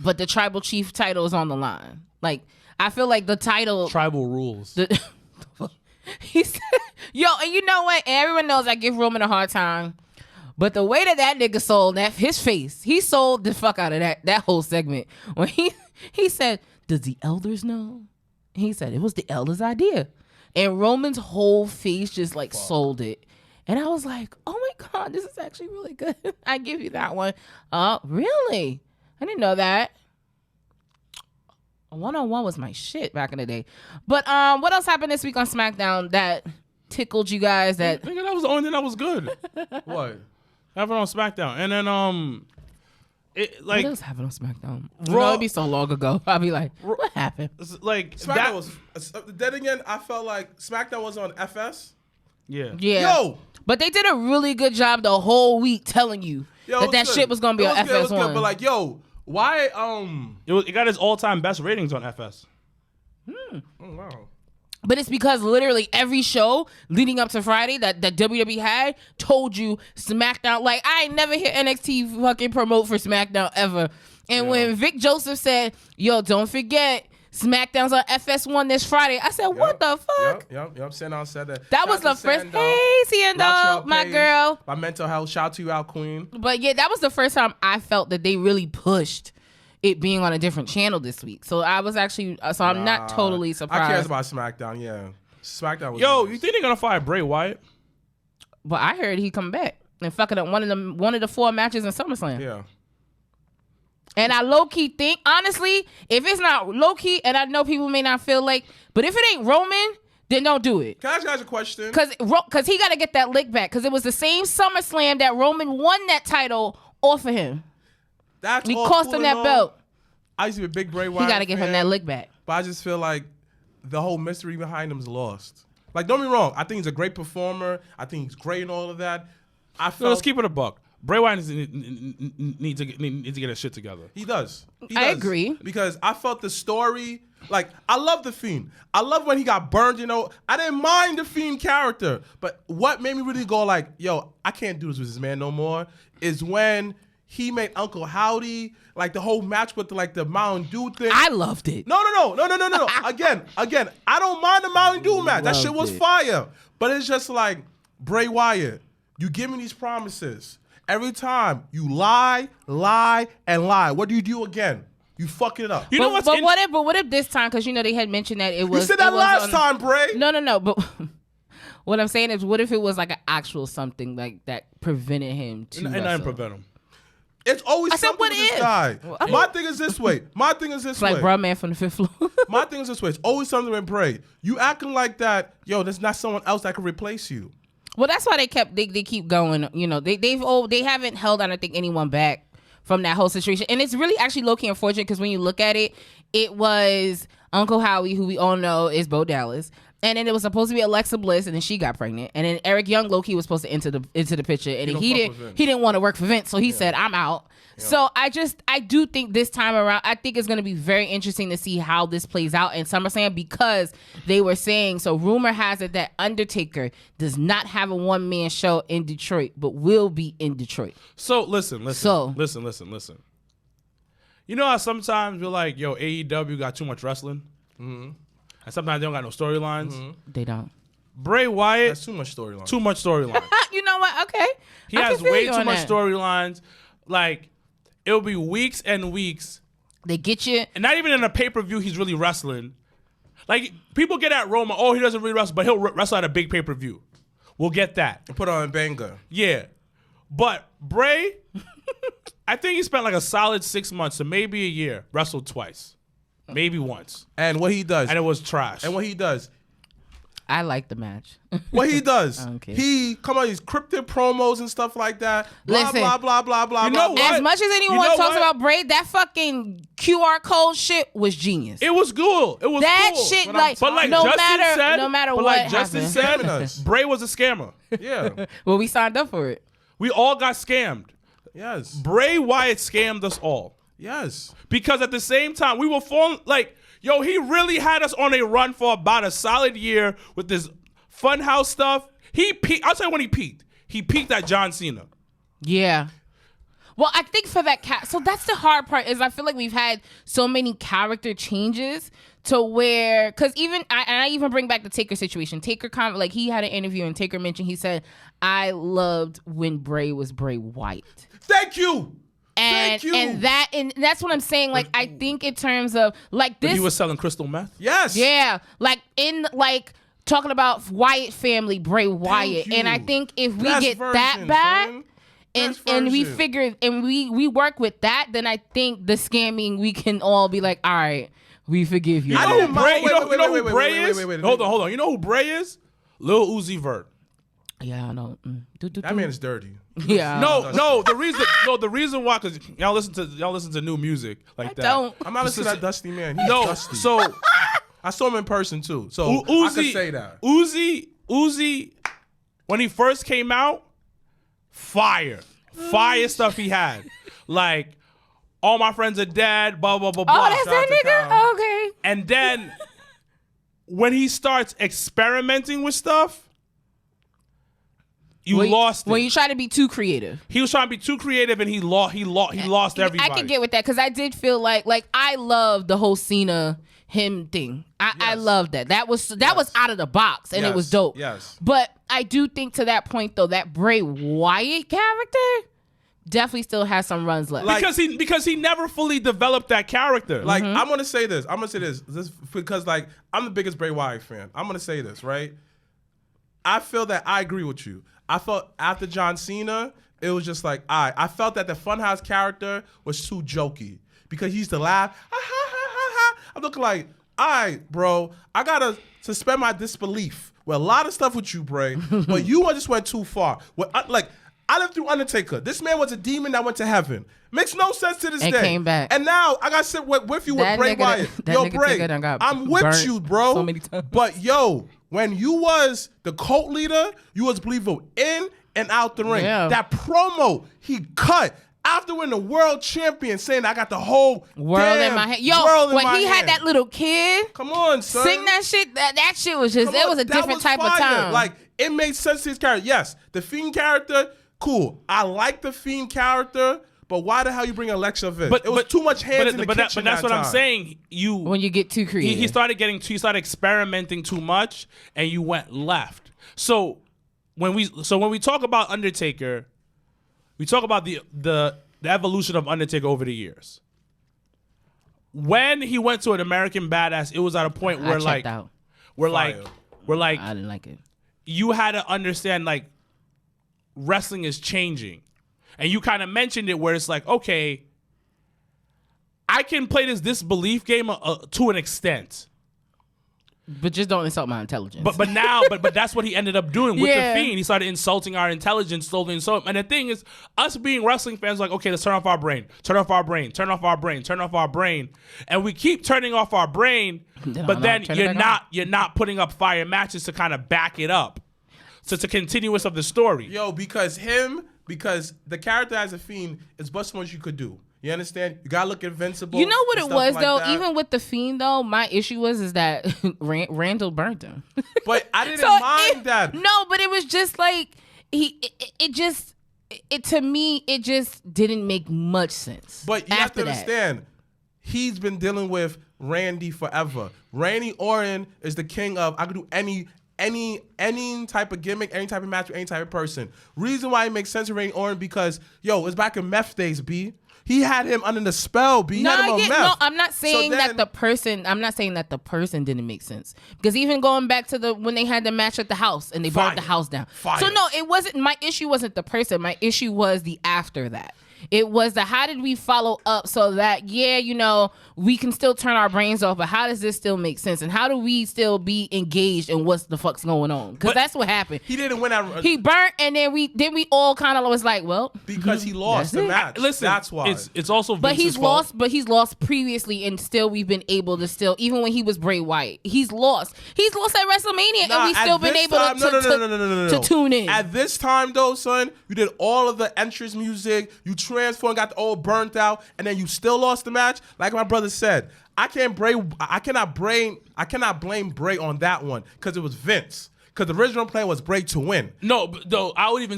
Speaker 2: But the tribal chief title is on the line. Like, I feel like the title...
Speaker 1: Tribal rules.
Speaker 2: He said, and you know what? Everyone knows I give Roman a hard time. But the way that nigga sold his face, he sold the fuck out of that whole segment. When he said, does the elders know? He said, it was the elders' idea. And Roman's whole face just sold it. And I was like, oh my God, this is actually really good. I give you that one. Really? I didn't know that. A one-on-one was my shit back in the day. But what else happened this week on SmackDown that tickled you guys?
Speaker 1: I think that was the only thing that was good.
Speaker 3: What?
Speaker 1: Happened on SmackDown. And then
Speaker 2: what else happened on SmackDown? Raw, it'd be so long ago. I'd be like, what happened?
Speaker 1: Like
Speaker 3: SmackDown was. Then again, I felt like SmackDown was on FS.
Speaker 1: Yeah.
Speaker 2: Yeah.
Speaker 3: Yo.
Speaker 2: But they did a really good job the whole week telling you
Speaker 3: Yo,
Speaker 2: that
Speaker 3: good.
Speaker 2: shit was gonna be on
Speaker 3: It was
Speaker 2: FS1.
Speaker 3: good, but like, yo, why?
Speaker 1: It got its all-time best ratings on FS.
Speaker 3: Oh, wow.
Speaker 2: But it's because literally every show leading up to Friday that WWE had told you SmackDown. Like, I ain't never hear NXT fucking promote for SmackDown ever. And when Vic Joseph said, yo, don't forget, SmackDown's on FS1 this Friday, I said, what the fuck?
Speaker 3: Yep. Sandow said that.
Speaker 2: That was the first. Hey, Sandow, my girl.
Speaker 3: My mental health. Shout out to you, Al Queen.
Speaker 2: But yeah, that was the first time I felt that they really pushed it being on a different channel this week. So I was actually, I'm not totally surprised.
Speaker 3: I cares about SmackDown, yeah. SmackDown was
Speaker 1: Yo,
Speaker 3: nice.
Speaker 1: you think they're gonna fire Bray Wyatt?
Speaker 2: But I heard he come back and fucking up one of the 4 matches in SummerSlam.
Speaker 3: Yeah.
Speaker 2: And I low-key think, honestly, if it's not low-key, and I know people may not feel like, but if it ain't Roman, then don't do it.
Speaker 3: Can I ask you guys a question?
Speaker 2: Because he got to get that lick back. Because it was the same SummerSlam that Roman won that title off of him.
Speaker 3: That's
Speaker 2: We
Speaker 3: all
Speaker 2: cost
Speaker 3: cool
Speaker 2: him
Speaker 3: and
Speaker 2: that
Speaker 3: all.
Speaker 2: belt.
Speaker 3: I used to be a big Bray
Speaker 2: He
Speaker 3: Wyatt
Speaker 2: got to give him
Speaker 3: fan,
Speaker 2: that lick back.
Speaker 3: But I just feel like the whole mystery behind him is lost. Like, don't be wrong. I think he's a great performer. I think he's great and all of that. I felt
Speaker 1: Let's keep it a buck. Bray Wyatt needs to get his shit together.
Speaker 3: He does.
Speaker 2: I agree.
Speaker 3: Because I felt the story. Like, I love The Fiend. I love when he got burned, I didn't mind the Fiend character. But what made me really go like, yo, I can't do this with this man no more, is when he made Uncle Howdy, like the whole match with the Mountain Dew thing.
Speaker 2: I loved it.
Speaker 3: No. Again, I don't mind the Mountain Dew match. That shit was fire. But it's just like, Bray Wyatt, you give me these promises. Every time you lie, and lie. What do you do again? You fuck it up.
Speaker 1: You know what's
Speaker 2: But what if this time, because they had mentioned that it was.
Speaker 3: You said that last time, Bray.
Speaker 2: No. But what I'm saying is, what if it was like an actual something like that prevented him to
Speaker 1: and I
Speaker 2: wrestle?
Speaker 1: didn't prevent him.
Speaker 3: It's always
Speaker 2: I said,
Speaker 3: something
Speaker 2: what
Speaker 3: with this
Speaker 2: if?
Speaker 3: guy.
Speaker 2: Well, I mean-
Speaker 3: My thing is this way.
Speaker 2: It's like bruh man from the 5th floor.
Speaker 3: My thing is this way. It's always something with Bray. You acting like that, yo, there's not someone else that can replace you.
Speaker 2: Well, that's why they keep going. They haven't held, I don't think, anyone back from that whole situation. And it's really actually low-key unfortunate because when you look at it, it was Uncle Howie, who we all know is Bo Dallas. And then it was supposed to be Alexa Bliss, and then she got pregnant. And then Eric Young, low-key, was supposed to enter the picture. And he didn't want to work for Vince, so he said, I'm out. Yeah. So I do think this time around, I think it's going to be very interesting to see how this plays out in SummerSlam, because they were saying, so rumor has it that Undertaker does not have a one-man show in Detroit, but will be in Detroit.
Speaker 1: So listen. You know how sometimes you're like, yo, AEW got too much wrestling? Mm-hmm. And sometimes they don't got no storylines?
Speaker 3: Mm-hmm.
Speaker 2: They don't.
Speaker 1: Bray Wyatt.
Speaker 3: That's too much storyline.
Speaker 1: Too much storyline.
Speaker 2: You know what? Okay.
Speaker 1: He
Speaker 2: I
Speaker 1: has
Speaker 2: can feel
Speaker 1: way
Speaker 2: you
Speaker 1: too
Speaker 2: on
Speaker 1: much
Speaker 2: that.
Speaker 1: storylines. Like, it'll be weeks and weeks.
Speaker 2: They get you.
Speaker 1: And not even in a pay-per-view he's really wrestling. Like, people get at Roman, oh, he doesn't really wrestle, but he'll wrestle at a big pay-per-view. We'll get that.
Speaker 3: And put on a banger.
Speaker 1: Yeah. But Bray, I think he spent like a solid 6 months to maybe a year, wrestled twice. Maybe once.
Speaker 3: And what he does.
Speaker 1: And it was trash.
Speaker 3: And what he does.
Speaker 2: I like the match.
Speaker 3: What he does.
Speaker 2: Okay.
Speaker 3: He come on these cryptic promos and stuff like that. Blah,
Speaker 2: Listen,
Speaker 3: blah, blah, blah, blah,
Speaker 1: you know
Speaker 3: blah.
Speaker 1: what?
Speaker 2: As much as anyone talks about Bray, that fucking QR code shit was genius.
Speaker 1: It was cool. It was
Speaker 2: that
Speaker 1: cool.
Speaker 2: shit,
Speaker 3: But
Speaker 2: like,
Speaker 3: no
Speaker 2: matter what
Speaker 1: like Justin
Speaker 2: happened.
Speaker 1: said,
Speaker 3: Scamming us.
Speaker 1: Bray was a scammer.
Speaker 3: Yeah.
Speaker 2: Well, we signed up for it.
Speaker 1: We all got scammed.
Speaker 3: Yes.
Speaker 1: Bray Wyatt scammed us all.
Speaker 3: Yes.
Speaker 1: Because at the same time, we were falling, like, yo, he really had us on a run for about a solid year with this Funhouse stuff. He peaked. I'll tell you when he peaked. He peaked at John Cena.
Speaker 2: Yeah. Well, I think for that so that's the hard part, is I feel like we've had so many character changes to where, because even I even bring back the Taker situation. Taker like he had an interview and Taker mentioned, he said, I loved when Bray was Bray Wyatt.
Speaker 3: Thank you.
Speaker 2: And
Speaker 3: Thank you.
Speaker 2: and that's what I'm saying. Like, I think in terms of like this,
Speaker 1: But he was selling crystal meth.
Speaker 3: Yes.
Speaker 2: yeah, like in like talking about Wyatt family, Bray Wyatt,
Speaker 3: you.
Speaker 2: and I think if we
Speaker 3: Best
Speaker 2: get
Speaker 3: version,
Speaker 2: that back.
Speaker 3: son.
Speaker 2: And
Speaker 3: Best
Speaker 2: we
Speaker 3: version.
Speaker 2: figure and we work with that, then I think the scamming, we can all be like, all right, we forgive you.
Speaker 1: You
Speaker 3: I
Speaker 1: know
Speaker 3: didn't
Speaker 1: who
Speaker 3: mind-
Speaker 1: Bray, you know
Speaker 3: wait,
Speaker 1: who
Speaker 3: wait,
Speaker 1: Bray
Speaker 3: wait,
Speaker 1: is?
Speaker 3: wait,
Speaker 1: Hold on. You know who Bray is? Lil Uzi Vert.
Speaker 2: Yeah, I know.
Speaker 3: That man is dirty.
Speaker 2: Yeah.
Speaker 1: No. The reason why, because y'all listen to new music like that.
Speaker 2: don't.
Speaker 3: I'm not listening to that dusty man. He's
Speaker 1: No,
Speaker 3: dusty.
Speaker 1: so
Speaker 3: I saw him in person too. So I
Speaker 1: Uzi
Speaker 3: can say that.
Speaker 1: Uzi when he first came out, fire stuff he had. Like, all my friends are dead, blah, blah, blah, blah.
Speaker 2: Oh, that's that nigga? Okay.
Speaker 1: And then when he starts experimenting with stuff, lost it.
Speaker 2: When you try to be too creative.
Speaker 1: He was trying to be too creative, and he lost everybody.
Speaker 2: I can get with that, because I did feel like I loved the whole Cena him thing. I loved that. That was out of the box, and it was dope.
Speaker 3: Yes.
Speaker 2: But I do think, to that point though, that Bray Wyatt character definitely still has some runs left.
Speaker 1: Because he never fully developed that character.
Speaker 3: Like, I'm gonna say this. This because like I'm the biggest Bray Wyatt fan. I'm gonna say this, right? I feel that I agree with you. I felt after John Cena, it was just like I felt that the Funhouse character was too jokey because he used to laugh. I'm looking like, all right, bro, I gotta suspend my disbelief with a lot of stuff with you, Bray, but you just went too far. I lived through Undertaker. This man was a demon that went to heaven. Makes no sense to this day.
Speaker 2: And came back.
Speaker 3: And now I got to sit with you with Bray Wyatt. Yo, Bray, I'm with you, bro.
Speaker 2: So many times.
Speaker 3: But yo, when you was the cult leader, you was believable in and out the ring.
Speaker 2: Yeah.
Speaker 3: That promo he cut after winning the world champion, saying I got the whole
Speaker 2: world in my hand. Yo, when he had that little kid,
Speaker 3: come on, son,
Speaker 2: sing that shit. That shit was just, it was a different type of time.
Speaker 3: Like, it made sense to his character. Yes, the Fiend character, cool. I like the Fiend character, but why the hell you bring Alexa Vince? It was too much hands in the kitchen.
Speaker 1: But that's what I'm saying.
Speaker 2: When you get too creative,
Speaker 1: he started experimenting too much, and you went left. So when we talk about Undertaker, we talk about the evolution of Undertaker over the years. When he went to an American Badass, it was at a point where I
Speaker 2: didn't like it.
Speaker 1: You had to understand, like, wrestling is changing. And you kind of mentioned it, where it's like, okay, I can play this disbelief game to an extent.
Speaker 2: But just don't insult my intelligence.
Speaker 1: But that's what he ended up doing with the Fiend. He started insulting our intelligence slowly and slowly. And the thing is, us being wrestling fans, like, okay, let's turn off our brain. And we keep turning off our brain, but then you're not putting up fire matches to kind of back it up. So it's a continuous of the story.
Speaker 3: Yo, because the character as a Fiend is best what you could do. You understand? You gotta look invincible.
Speaker 2: You know what it was,
Speaker 3: like
Speaker 2: though?
Speaker 3: that.
Speaker 2: Even with the Fiend, though, my issue is that Randall burned him.
Speaker 3: But I didn't mind that.
Speaker 2: No, but it was just like to me, it just didn't make much sense.
Speaker 3: But you have to understand, he's been dealing with Randy forever. Randy Orton is the king of, I could do any type of gimmick, any type of match with any type of person. Reason why it makes sense to Randy Orton, because it's back in meth days, B. He had him under the spell, B. He had him on meth.
Speaker 2: No, I'm not saying that the person didn't make sense. Because even going back to when they had the match at the house and they burned the house down.
Speaker 3: Fire.
Speaker 2: So no, my issue wasn't the person. My issue was the after that. It was how did we follow up so that, we can still turn our brains off, but how does this still make sense? And how do we still be engaged in what's the fuck's going on? Because that's what happened.
Speaker 3: He didn't win that.
Speaker 2: He burnt, and then we all kind of was like, well.
Speaker 3: Because he lost the match.
Speaker 1: Listen, that's why. It's also Vince's
Speaker 2: fault. But he's lost previously, and still we've been able to even when he was Bray Wyatt, he's lost. He's lost at WrestleMania, and we've still been able to tune in.
Speaker 3: At this time, though, son, you did all of the entrance music, you transformed, got the old burnt out, and then you still lost the match. Like my brother said, I cannot blame Bray on that one, because it was Vince. Because the original plan was Bray to win.
Speaker 1: No, though I would even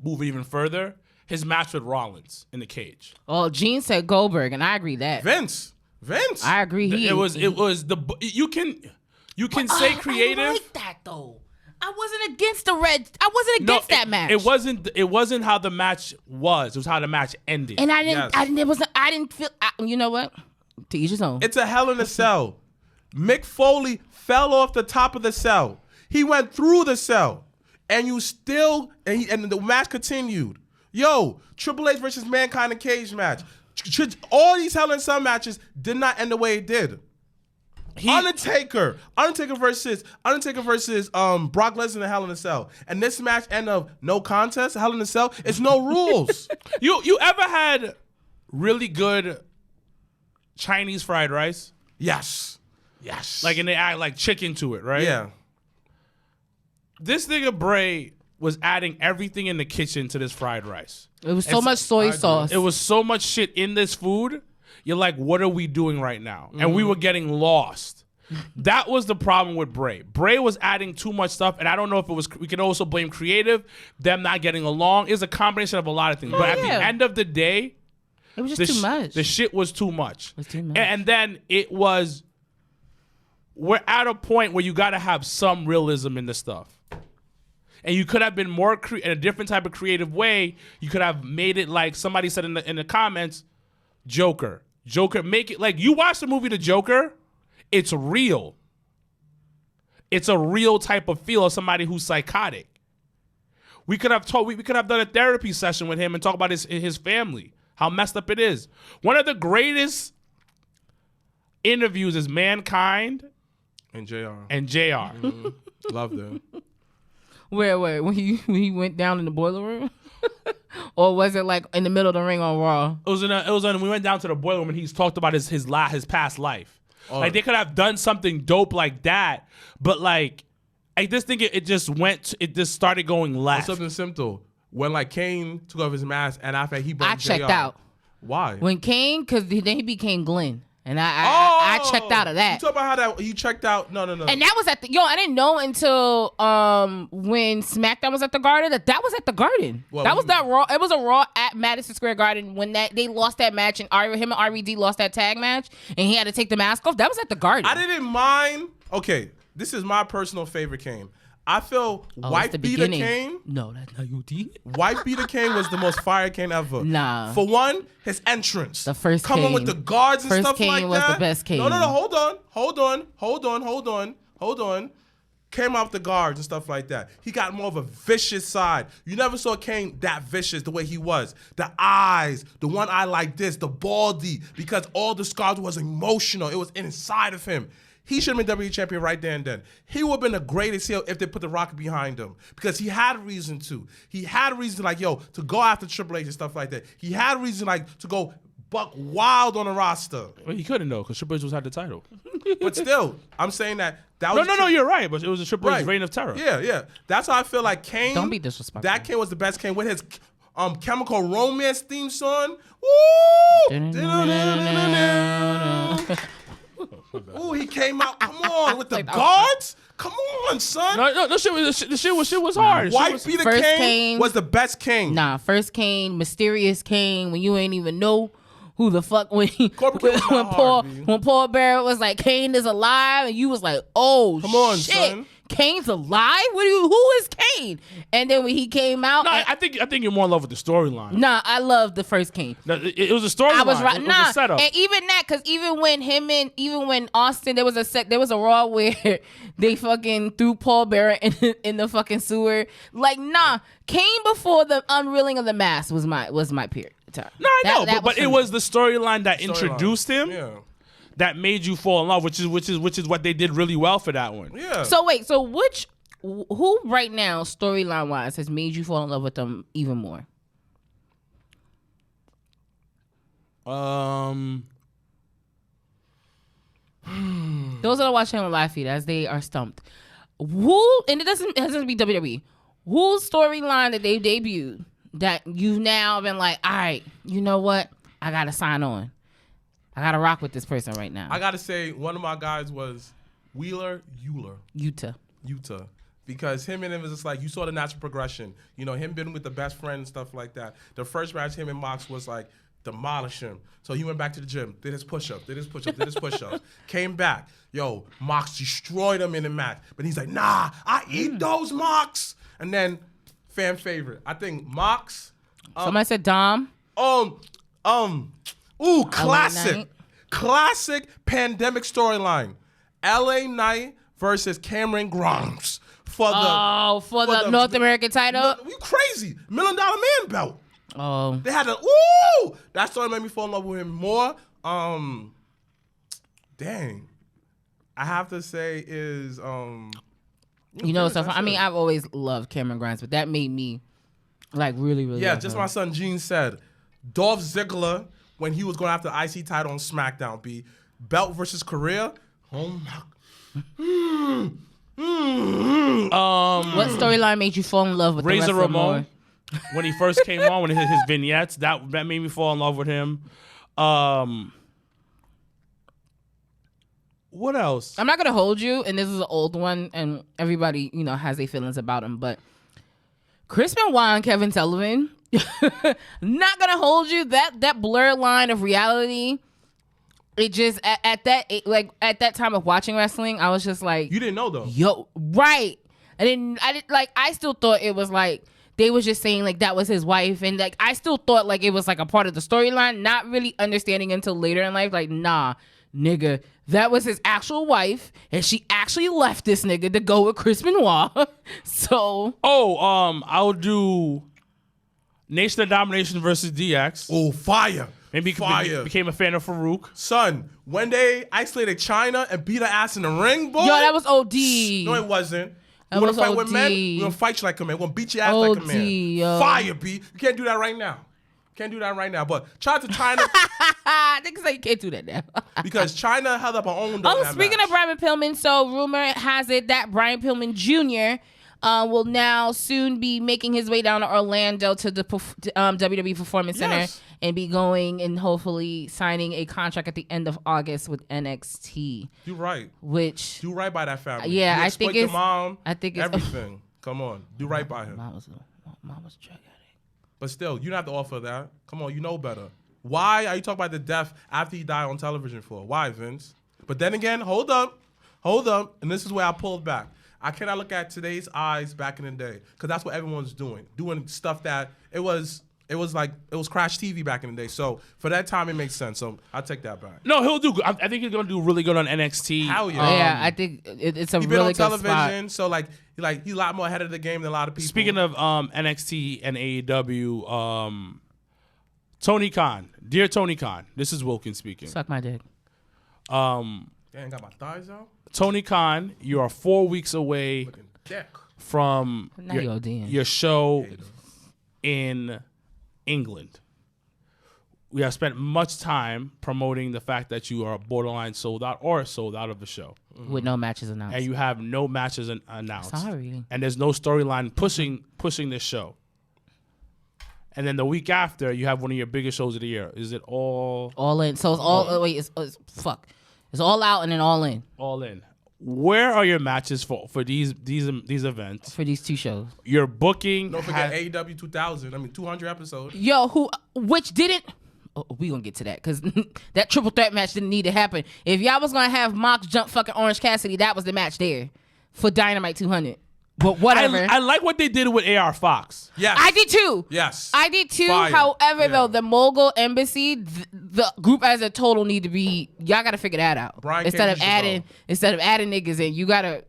Speaker 1: move it even further. His match with Rollins in the cage.
Speaker 2: Oh, Gene said Goldberg, and I agree that
Speaker 3: Vince.
Speaker 2: I agree.
Speaker 1: You can say creative.
Speaker 2: I like that though. I wasn't against that match.
Speaker 1: It wasn't how the match was. It was how the match ended.
Speaker 2: And I didn't feel. You know what? To each his own.
Speaker 3: It's a Hell in a Cell. Mick Foley fell off the top of the cell. He went through the cell, and and the match continued. Yo, Triple H versus Mankind in a cage match. All these Hell in a Cell matches did not end the way it did. Undertaker versus Brock Lesnar in Hell in a Cell, and this match end of no contest. Hell in a Cell. It's no rules.
Speaker 1: You ever had really good Chinese fried rice?
Speaker 3: Yes.
Speaker 1: Like, and they add like chicken to it, right?
Speaker 3: Yeah.
Speaker 1: This nigga Bray was adding everything in the kitchen to this fried rice.
Speaker 2: It was so much soy sauce.
Speaker 1: It was so much shit in this food. You're like, what are we doing right now? And we were getting lost. That was the problem with Bray. Bray was adding too much stuff, and I don't know if it was. We can also blame creative, them not getting along. It's a combination of a lot of things. But at the end of the day,
Speaker 2: it was just too much.
Speaker 1: The shit was too much.
Speaker 2: It was too much.
Speaker 1: And then it was. We're at a point where you got to have some realism in the stuff. And you could have been more in a different type of creative way. You could have made it like somebody said in the comments, Joker, make it like you watch the movie The Joker. It's real. It's a real type of feel of somebody who's psychotic. We could have done a therapy session with him and talk about his family, how messed up it is. One of the greatest interviews is Mankind
Speaker 3: and JR.
Speaker 1: Love them.
Speaker 2: Where when he went down in the boiler room, or was it like in the middle of the ring on Raw?
Speaker 1: It was when we went down to the boiler room and he's talked about his past life. Oh. Like they could have done something dope like that, but like I just think it just started going left.
Speaker 3: It's something simple. When like Kane took off his mask and after he brought
Speaker 2: I checked out.
Speaker 3: Why?
Speaker 2: When Kane, because then he became Glenn. And I checked out of that.
Speaker 3: You talk about how that you checked out? No.
Speaker 2: And that was at the I didn't know until when SmackDown was at the Garden that was at the Garden. Well, that was that Raw. It was a Raw at Madison Square Garden when they lost that match and him and RVD lost that tag match and he had to take the mask off. That was at the Garden.
Speaker 3: I didn't mind. Okay, this is my personal favorite Kane. I feel White Beater Kane.
Speaker 2: No, that's not you, D.
Speaker 3: White Beater Kane was the most fire Kane ever.
Speaker 2: Nah.
Speaker 3: For one, his entrance.
Speaker 2: The first
Speaker 3: Come
Speaker 2: Kane.
Speaker 3: on with the guards and
Speaker 2: first
Speaker 3: stuff
Speaker 2: Kane
Speaker 3: like that.
Speaker 2: was the best Kane.
Speaker 3: No. Hold on. Came out the guards and stuff like that. He got more of a vicious side. You never saw Kane that vicious the way he was. The eyes, the one eye like this, the baldy, because all the scars was emotional. It was inside of him. He should have been WWE champion right there and then. He would have been the greatest heel if they put the Rock behind him. Because he had a reason to. He had a reason to go after Triple H and stuff like that. He had a reason to go buck wild on the roster.
Speaker 1: Well, he couldn't though, because Triple H had the title.
Speaker 3: But still, I'm saying that was
Speaker 1: No, you're right. But it was a Triple H reign of terror.
Speaker 3: Yeah. That's how I feel like Kane.
Speaker 2: Don't be disrespectful.
Speaker 3: That Kane was the best Kane with his Chemical Romance theme song. Woo! Ooh, he came out. Come on, with the guards. Come on, son.
Speaker 1: No, the shit was hard.
Speaker 3: White Peter Kane was the best Kane.
Speaker 2: Nah, first Kane, mysterious Kane, when you ain't even know who the fuck when Paul Bearer was like Kane is alive, and you was like, oh, come on, shit. Son. Kane's alive? Who is Kane? And then when he came out,
Speaker 1: I think you're more in love with the storyline.
Speaker 2: Nah, I love the first Kane.
Speaker 1: No, it was a storyline. I was right. It was a setup.
Speaker 2: And even that, because even when Austin, there was a Raw where they fucking threw Paul Bearer in the fucking sewer. Like, nah, Kane before the unreeling of the mask was my period.
Speaker 1: No, I know, but it was the storyline that introduced him. Yeah. That made you fall in love, which is what they did really well for that one.
Speaker 3: Yeah.
Speaker 2: So wait, who right now, storyline wise, has made you fall in love with them even more? Those that are watching on live feed as they are stumped. Who, and it doesn't be WWE. Whose storyline that they debuted that you've now been like, all right, you know what? I gotta sign on. I gotta rock with this person right now.
Speaker 3: I gotta say, one of my guys was Wheeler
Speaker 2: Yuta.
Speaker 3: Because him and him was just like, you saw the natural progression. You know, him being with the best friend and stuff like that. The first match, him and Mox was like, demolish him. So he went back to the gym, did his push-ups, came back. Yo, Mox destroyed him in the match. But he's like, nah, I eat those, Mox. And then, fan favorite, I think Mox.
Speaker 2: Somebody said Dom.
Speaker 3: Classic pandemic storyline. LA Knight versus Cameron Grimes for the
Speaker 2: North American title.
Speaker 3: You crazy. $1 Million Man belt.
Speaker 2: Oh.
Speaker 3: They had that story made me fall in love with him more. Dang. I have to say is
Speaker 2: you know stuff. I mean, I've always loved Cameron Grimes, but that made me like really, really.
Speaker 3: Yeah, just my son Gene said, Dolph Ziggler when he was going after the IC title on SmackDown, belt versus Korea. Oh my.
Speaker 2: What storyline made you fall in love with
Speaker 1: Razor
Speaker 2: the wrestler
Speaker 1: Ramon.
Speaker 2: more?
Speaker 1: When he first came on, when his vignettes, that made me fall in love with him. What else?
Speaker 2: I'm not gonna hold you, and this is an old one, and everybody, has their feelings about him, but Chris Benoit and Kevin Sullivan, not gonna hold you. That blurred line of reality, it just at that time of watching wrestling, I was just like,
Speaker 3: You didn't know though.
Speaker 2: yo, right. I still thought it was like they was just saying like that was his wife, and like I still thought like it was like a part of the storyline, not really understanding until later in life, like, nah, nigga, that was his actual wife, and she actually left this nigga to go with Chris Benoit. So
Speaker 1: I'll do Nation of Domination versus DX.
Speaker 3: Oh, fire.
Speaker 1: Maybe
Speaker 3: fire.
Speaker 1: Became a fan of Farouk.
Speaker 3: Son, when they isolated China and beat her ass in the ring, boy.
Speaker 2: yo, that was OD.
Speaker 3: No, it wasn't.
Speaker 2: That
Speaker 3: You want
Speaker 2: was
Speaker 3: to fight with
Speaker 2: OD.
Speaker 3: men? We're going to fight you like a man. We're going to beat your ass like a man.
Speaker 2: yo.
Speaker 3: Fire, B. You can't do that right now. Can't do that right now. But shout out to China
Speaker 2: Niggas say you can't do that now.
Speaker 3: because China held up her own. during that
Speaker 2: Speaking
Speaker 3: match.
Speaker 2: of Brian Pillman, so rumor has it that Brian Pillman Jr. Will now soon be making his way down to Orlando to the WWE Performance Center
Speaker 3: Yes.
Speaker 2: and be going and hopefully signing a contract at the end of August with NXT.
Speaker 3: Do right.
Speaker 2: Which,
Speaker 3: Do right by that family.
Speaker 2: Yeah,
Speaker 3: You
Speaker 2: I
Speaker 3: exploit
Speaker 2: think
Speaker 3: the
Speaker 2: it's-
Speaker 3: mom.
Speaker 2: I think it's-
Speaker 3: everything. Come on, do right by him.
Speaker 2: mom was a drug addict.
Speaker 3: But still, you don't have to offer that. Come on, you know better. Why are you talking about the death after he died on television for? Why, Vince? But then again, hold up, and this is where I pulled back. I cannot look at today's eyes back in the day because that's what everyone's doing stuff that it was Crash TV back in the day. So for that time, it makes sense. So I'll take that back.
Speaker 1: No, he'll do. I think he's gonna do really good on NXT.
Speaker 3: Hell yeah.
Speaker 2: Yeah, I think it's a
Speaker 3: He's been
Speaker 2: really
Speaker 3: on
Speaker 2: good
Speaker 3: television,
Speaker 2: spot.
Speaker 3: so he's a lot more ahead of the game than a lot of people.
Speaker 1: Speaking of NXT and AEW, Tony Khan, dear Tony Khan, this is Wilkins speaking.
Speaker 2: Suck my dick.
Speaker 3: Damn, got my thighs out.
Speaker 1: Tony Khan, you are 4 weeks away
Speaker 3: Looking thick.
Speaker 1: from
Speaker 2: Now you're ODing.
Speaker 1: your show in England. We have spent much time promoting the fact that you are borderline sold out or sold out of the show.
Speaker 2: With no matches announced.
Speaker 1: And you have no matches announced.
Speaker 2: Sorry.
Speaker 1: And there's no storyline pushing this show. And then the week after, you have one of your biggest shows of the year. Is it all
Speaker 2: in? So it's all, wait, it's fuck. It's all out and then all in
Speaker 1: all in? Where are your matches for these events?
Speaker 2: for these two shows.
Speaker 1: Your booking.
Speaker 3: Don't forget AEW 2000. 200 episodes.
Speaker 2: Yo, which didn't. Oh, we gonna get to that because that triple threat match didn't need to happen. If y'all was gonna have Mox jump fucking Orange Cassidy, that was the match there for Dynamite 200. But whatever.
Speaker 1: I like what they did with AR Fox.
Speaker 3: Yes.
Speaker 2: I did too.
Speaker 3: Yes.
Speaker 2: I did too.
Speaker 3: Fire.
Speaker 2: However,
Speaker 3: Yeah.
Speaker 2: though, the Mogul Embassy, the group as a total need to be. Y'all got to figure that out.
Speaker 3: Brian
Speaker 2: instead
Speaker 3: Cage
Speaker 2: of adding niggas in, you gotta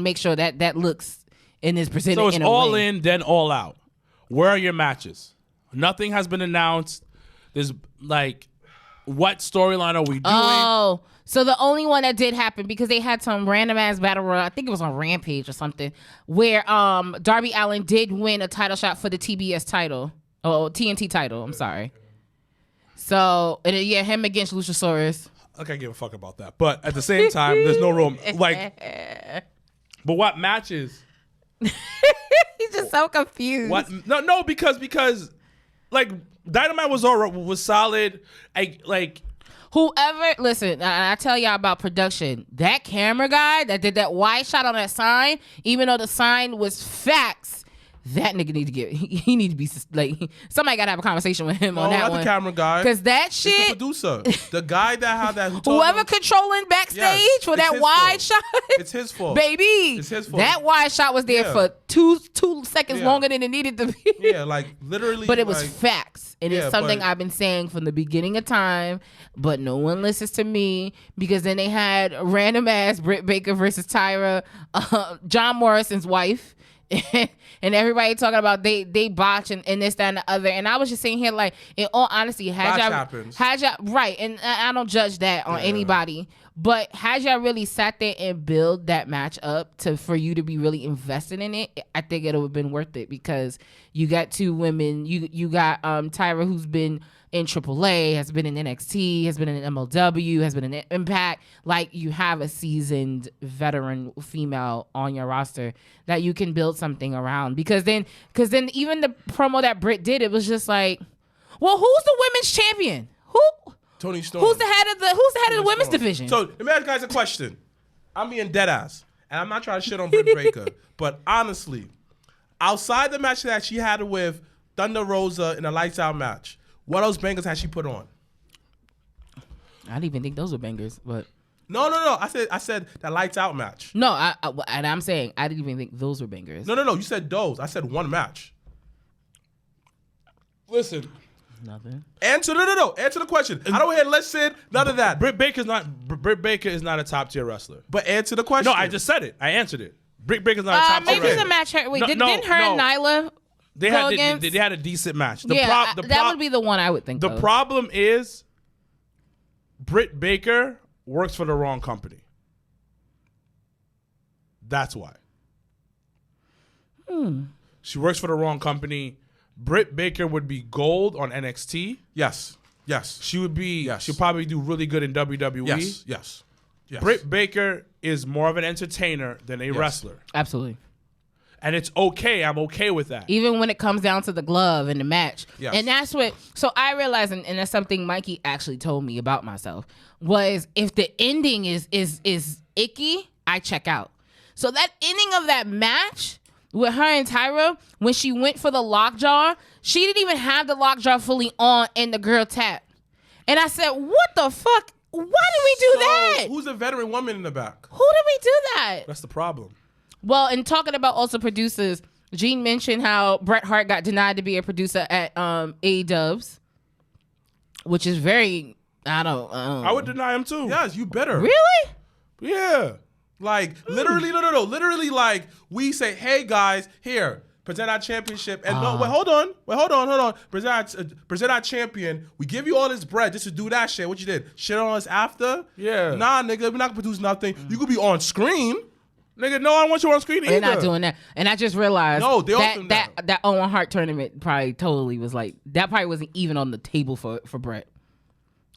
Speaker 2: make sure that looks and is presented.
Speaker 1: So it's
Speaker 2: in a
Speaker 1: all
Speaker 2: way.
Speaker 1: in, then all out. Where are your matches? Nothing has been announced. There's what storyline are we doing?
Speaker 2: Oh, so the only one that did happen because they had some random ass battle royal. I think it was on Rampage or something, where Darby Allin did win a title shot for the TBS title, TNT title. I'm sorry. So him against Luchasaurus.
Speaker 1: I can't give a fuck about that. But at the same time, there's no room. But what matches?
Speaker 2: He's just so confused.
Speaker 1: What? No, because Dynamite was solid.
Speaker 2: Whoever, listen, I tell y'all about production. That camera guy that did that wide shot on that sign, even though the sign was facts, that nigga need to he need to be somebody got to have a conversation with him on that
Speaker 3: not
Speaker 2: one.
Speaker 3: the camera guy.
Speaker 2: Because that
Speaker 3: It's the
Speaker 2: shit,
Speaker 3: producer. The guy that had that. Who told
Speaker 2: whoever
Speaker 3: him,
Speaker 2: controlling backstage
Speaker 3: Yes,
Speaker 2: for
Speaker 3: it's
Speaker 2: that
Speaker 3: his
Speaker 2: wide
Speaker 3: fault.
Speaker 2: shot,
Speaker 3: It's his fault.
Speaker 2: baby.
Speaker 3: It's his fault.
Speaker 2: That wide shot was there
Speaker 3: Yeah.
Speaker 2: for two seconds
Speaker 3: Yeah.
Speaker 2: longer than it needed to be.
Speaker 3: Yeah, literally.
Speaker 2: But it was facts. And
Speaker 3: Yeah,
Speaker 2: it's something
Speaker 3: but-
Speaker 2: I've been saying from the beginning of time, but no one listens to me because then they had random ass Brit Baker versus Tyra, John Morrison's wife. And everybody talking about they botch and this, that, and the other. And I was just sitting here in all honesty,
Speaker 3: Botch happens.
Speaker 2: right. And I don't judge that on anybody. But had y'all really sat there and build that match up for you to be really invested in it, I think it would have been worth it because you got two women. You got Tyra, who's been in AAA, has been in NXT, has been in MLW, has been in Impact. Like, you have a seasoned veteran female on your roster that you can build something around. Because then even the promo that Britt did, it was just like, well, who's the women's champion?
Speaker 3: Tony Storm.
Speaker 2: Who's the head of the women's division?
Speaker 3: So let me ask you guys a question. I'm being dead ass, and I'm not trying to shit on Brit Baker, but honestly, outside the match that she had with Thunder Rosa in a lights out match, what else bangers has she put on?
Speaker 2: I didn't even think those were bangers, but
Speaker 3: No. I said that lights out match.
Speaker 2: no, and I'm saying I didn't even think those were bangers.
Speaker 3: No. You said those. I said one match.
Speaker 1: Listen,
Speaker 2: Nothing.
Speaker 3: Answer the question. I don't hear listen, none of that.
Speaker 1: Britt Baker is not a top tier wrestler.
Speaker 3: But answer the question.
Speaker 1: No, I just said it. I answered it. Britt Baker's not a top tier
Speaker 2: Maybe
Speaker 1: wrestler.
Speaker 2: the match. Wait,
Speaker 1: No,
Speaker 2: didn't her and Nyla?
Speaker 1: They
Speaker 2: go
Speaker 1: had
Speaker 2: against?
Speaker 1: they had a decent match.
Speaker 2: That would be the one I would think.
Speaker 1: The
Speaker 2: of.
Speaker 1: problem is Britt Baker works for the wrong company. That's why. She works for the wrong company. Britt Baker would be gold on NXT.
Speaker 3: Yes.
Speaker 1: She would be.
Speaker 3: Yes.
Speaker 1: She'll probably do really good in WWE.
Speaker 3: Yes.
Speaker 1: Britt Baker is more of an entertainer than a wrestler,
Speaker 2: Absolutely.
Speaker 1: and it's okay. I'm okay with that.
Speaker 2: Even when it comes down to the glove and the match.
Speaker 3: Yes.
Speaker 2: And that's what, so I realized, and that's something Mikey actually told me about myself, was if the ending is icky, I check out. So that ending of that match with her and Tyra, when she went for the lockjaw, she didn't even have the lockjaw fully on and the girl tapped. And I said, what the fuck? Why did we do that?
Speaker 3: Who's the veteran woman in the back?
Speaker 2: Who did we do that?
Speaker 1: That's the problem.
Speaker 2: Well, and talking about also producers, Gene mentioned how Bret Hart got denied to be a producer at A-Dubs, which is very,
Speaker 1: I would deny him too.
Speaker 3: Yes, you better.
Speaker 2: Really?
Speaker 1: Yeah.
Speaker 3: Like, literally, no. Literally, like, we say, hey, guys, here, present our championship. And no, wait, hold on. Present our champion. We give you all this bread just to do that shit. What you did? Shit on us after?
Speaker 1: Yeah.
Speaker 3: Nah, nigga, we're not gonna produce nothing. You could be on screen.
Speaker 1: Nigga, no, I don't want you on screen either.
Speaker 2: They're not doing that. And I just realized
Speaker 3: No, they often
Speaker 2: that Owen Hart tournament probably totally was like, that probably wasn't even on the table for Bret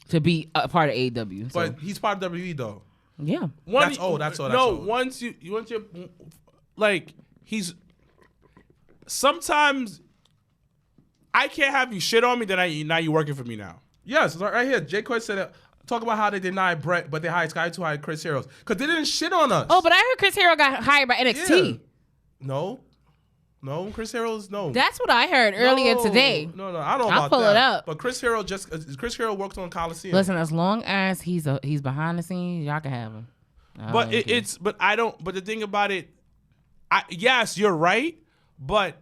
Speaker 2: to be a part of AEW. So.
Speaker 3: But he's part of WWE, though.
Speaker 2: Yeah.
Speaker 3: That's all.
Speaker 1: No, once you like, he's, sometimes I can't have you shit on me that now you working for me now.
Speaker 3: Yes, right here. Jay Coy said, talk about how they denied Brett, but they hired Sky to hire Chris Heroes. Because they didn't shit on us.
Speaker 2: Oh, but I heard Chris Hero got hired by NXT.
Speaker 3: Yeah. No, Chris Heroes, no.
Speaker 2: That's what I heard earlier today.
Speaker 3: No, I don't know
Speaker 2: I'll
Speaker 3: about
Speaker 2: pull
Speaker 3: that.
Speaker 2: it up.
Speaker 3: But Chris Hero works on Coliseum.
Speaker 2: Listen, as long as he's behind the scenes, y'all can have him.
Speaker 1: But but the thing about it, yes, you're right, but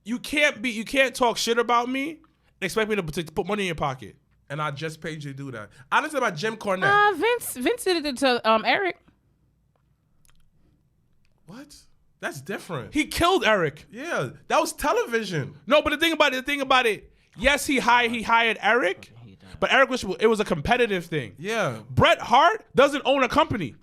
Speaker 1: you can't talk shit about me and expect me to put money in your pocket.
Speaker 3: And I just paid you to do that. Honestly, about Jim Cornette.
Speaker 2: Vince did it to Eric.
Speaker 3: What? That's different.
Speaker 1: He killed Eric.
Speaker 3: Yeah, that was television.
Speaker 1: No, but the thing about it, yes, he hired Eric, but Eric it was a competitive thing.
Speaker 3: Yeah.
Speaker 1: Bret Hart doesn't own a company.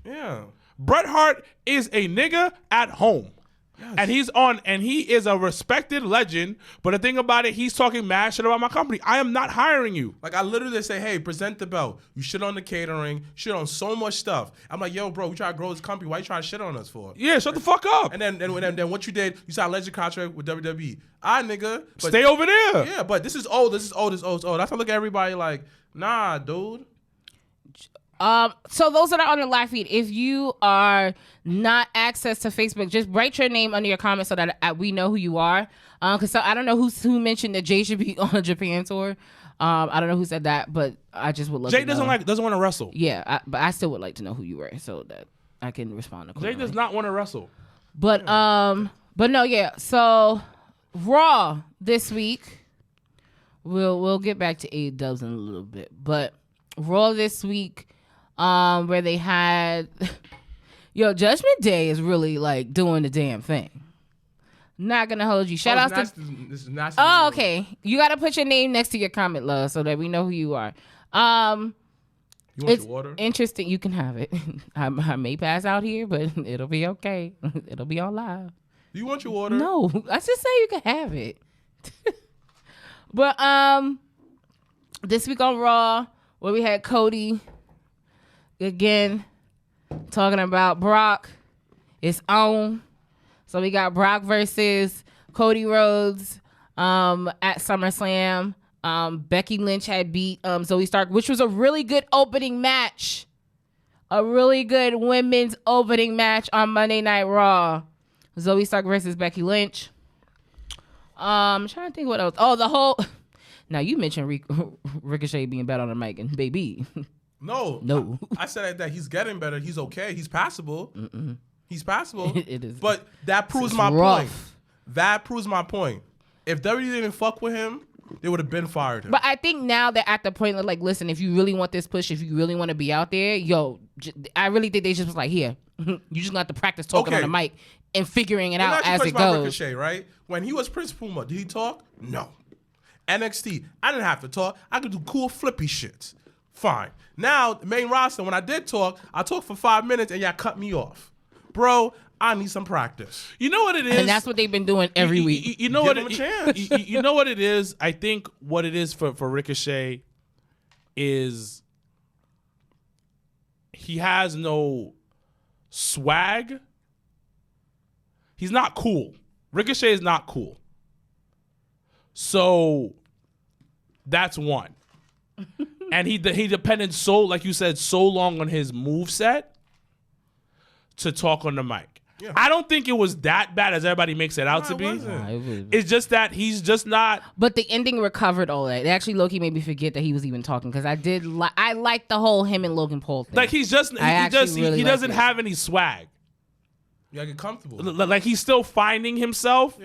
Speaker 3: Yeah.
Speaker 1: Bret Hart is a nigga at home. Yes. And he is a respected legend, but the thing about it, he's talking mad shit about my company. I am not hiring you.
Speaker 3: Like, I literally say, hey, present the belt. You shit on the catering, shit on so much stuff. I'm like, yo, bro, we try to grow this company. Why you trying to shit on us for?
Speaker 1: Yeah, shut the fuck up.
Speaker 3: And then what you did, you signed a legend contract with WWE. All right, nigga. But,
Speaker 1: stay over there.
Speaker 3: Yeah, but this is old. That's how I look at everybody like, nah, dude.
Speaker 2: So those that are on the live feed, if you are not access to Facebook, just write your name under your comments so that we know who you are. Because I don't know who mentioned that Jay should be on a Japan tour. I don't know who said that, but I just would love
Speaker 1: Jay
Speaker 2: to know.
Speaker 1: doesn't want to wrestle.
Speaker 2: Yeah, but I still would like to know who you were so that I can respond accordingly.
Speaker 1: Jay does not want to wrestle.
Speaker 2: But no, yeah. So Raw this week. We'll get back to A-Dubs in a little bit, but Raw this week. Where they had, Judgment Day is really like doing the damn thing. Not gonna hold you. Shout out to.
Speaker 3: This is nasty.
Speaker 2: Oh, okay. You gotta put your name next to your comment, love, so that we know who you are.
Speaker 3: You want
Speaker 2: It's
Speaker 3: your water?
Speaker 2: interesting. You can have it. I may pass out here, but it'll be okay. It'll be on live.
Speaker 3: Do you want your water?
Speaker 2: No, I just say you can have it. But this week on Raw, where we had Cody again talking about Brock, it's on. So we got Brock versus Cody Rhodes at SummerSlam. Becky Lynch had beat Zoe Stark, which was a really good opening match. A really good women's opening match on Monday Night Raw. Zoe Stark versus Becky Lynch. I'm trying to think what else. Oh, the whole... Now, you mentioned Ricochet being better on the mic, and baby.
Speaker 3: No. I said that he's getting better. He's okay. He's passable. He's passable.
Speaker 2: It is.
Speaker 3: But that proves my point. That proves my point. If WWE didn't fuck with him, they would have been fired him.
Speaker 2: But I think now they're at the point of like, listen, if you really want this push, if you really want to be out there, I really think they just was like, here, you just gonna have to practice talking on the mic and figuring it out as it goes.
Speaker 3: Ricochet, right? When he was Prince Puma, did he talk? No. NXT, I didn't have to talk. I could do cool flippy shits. Fine. Now, the main roster, when I did talk, I talked for 5 minutes and y'all cut me off. Bro, I need some practice.
Speaker 1: You know what it is?
Speaker 2: And that's what they've been doing every week.
Speaker 1: You know
Speaker 3: Give
Speaker 1: what
Speaker 3: him a chance.
Speaker 1: You know what it is? I think what it is for Ricochet is he has no swag. He's not cool. Ricochet is not cool. So that's one. And he depended so, like you said, so long on his moveset to talk on the mic. Yeah. I don't think it was that bad as everybody makes it out to be. It's just that he's just not.
Speaker 2: But the ending recovered all that. It actually, Loki made me forget that he was even talking because I liked the whole him and Logan Paul thing.
Speaker 1: Like he doesn't have any swag.
Speaker 3: Yeah, get comfortable.
Speaker 1: Like he's still finding himself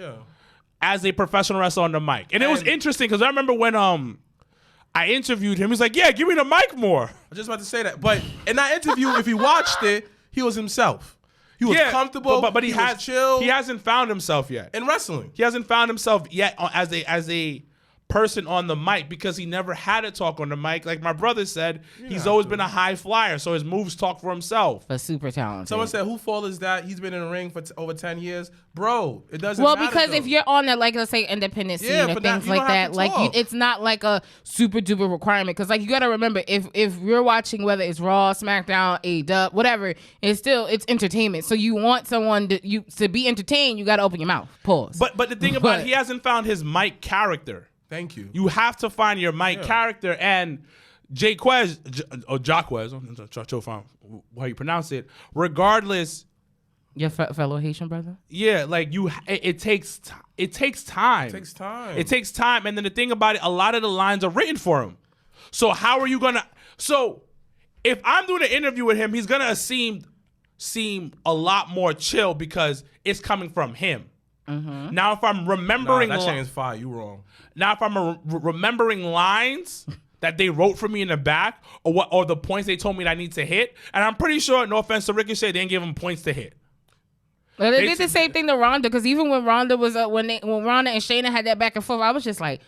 Speaker 1: as a professional wrestler on the mic. And it was interesting because I remember when I interviewed him, he's like, yeah, give me the mic more.
Speaker 3: I was just about to say that. But in that interview, if you watched it, he was himself. He was comfortable,
Speaker 1: but he
Speaker 3: was chill.
Speaker 1: He hasn't found himself yet.
Speaker 3: In wrestling.
Speaker 1: He hasn't found himself yet as a person on the mic because he never had to talk on the mic. Like my brother said, he's always been a high flyer, so his moves talk for himself.
Speaker 2: But super talented.
Speaker 3: Someone said, whose fault is that? He's been in the ring for over 10 years. Bro, it doesn't matter.
Speaker 2: Well, because if you're on that, like, let's say, independent scene or things like that, like, it's not like a super duper requirement. Because, like, you got to remember, if you're watching, whether it's Raw, SmackDown, AEW, whatever, it's entertainment. So you want someone to be entertained, you got to open your mouth. Pause.
Speaker 1: But the thing about it, he hasn't found his mic character.
Speaker 3: Thank you.
Speaker 1: You have to find your mic character, and Jaquez, I'm not sure how you pronounce it. Regardless,
Speaker 2: your fellow Haitian brother.
Speaker 1: Yeah, like it takes time. It takes time, and then the thing about it, a lot of the lines are written for him. So how are you gonna? So if I'm doing an interview with him, he's gonna seem a lot more chill because it's coming from him. Mm-hmm. Now, if I'm remembering,
Speaker 3: that chain's fire. You wrong.
Speaker 1: Now, if I'm remembering lines that they wrote for me in the back, or the points they told me that I need to hit, and I'm pretty sure, no offense to Ricochet, they didn't give him points to hit.
Speaker 2: Well, they did the same thing to Ronda, because even when Ronda was when Ronda and Shayna had that back and forth, I was just like,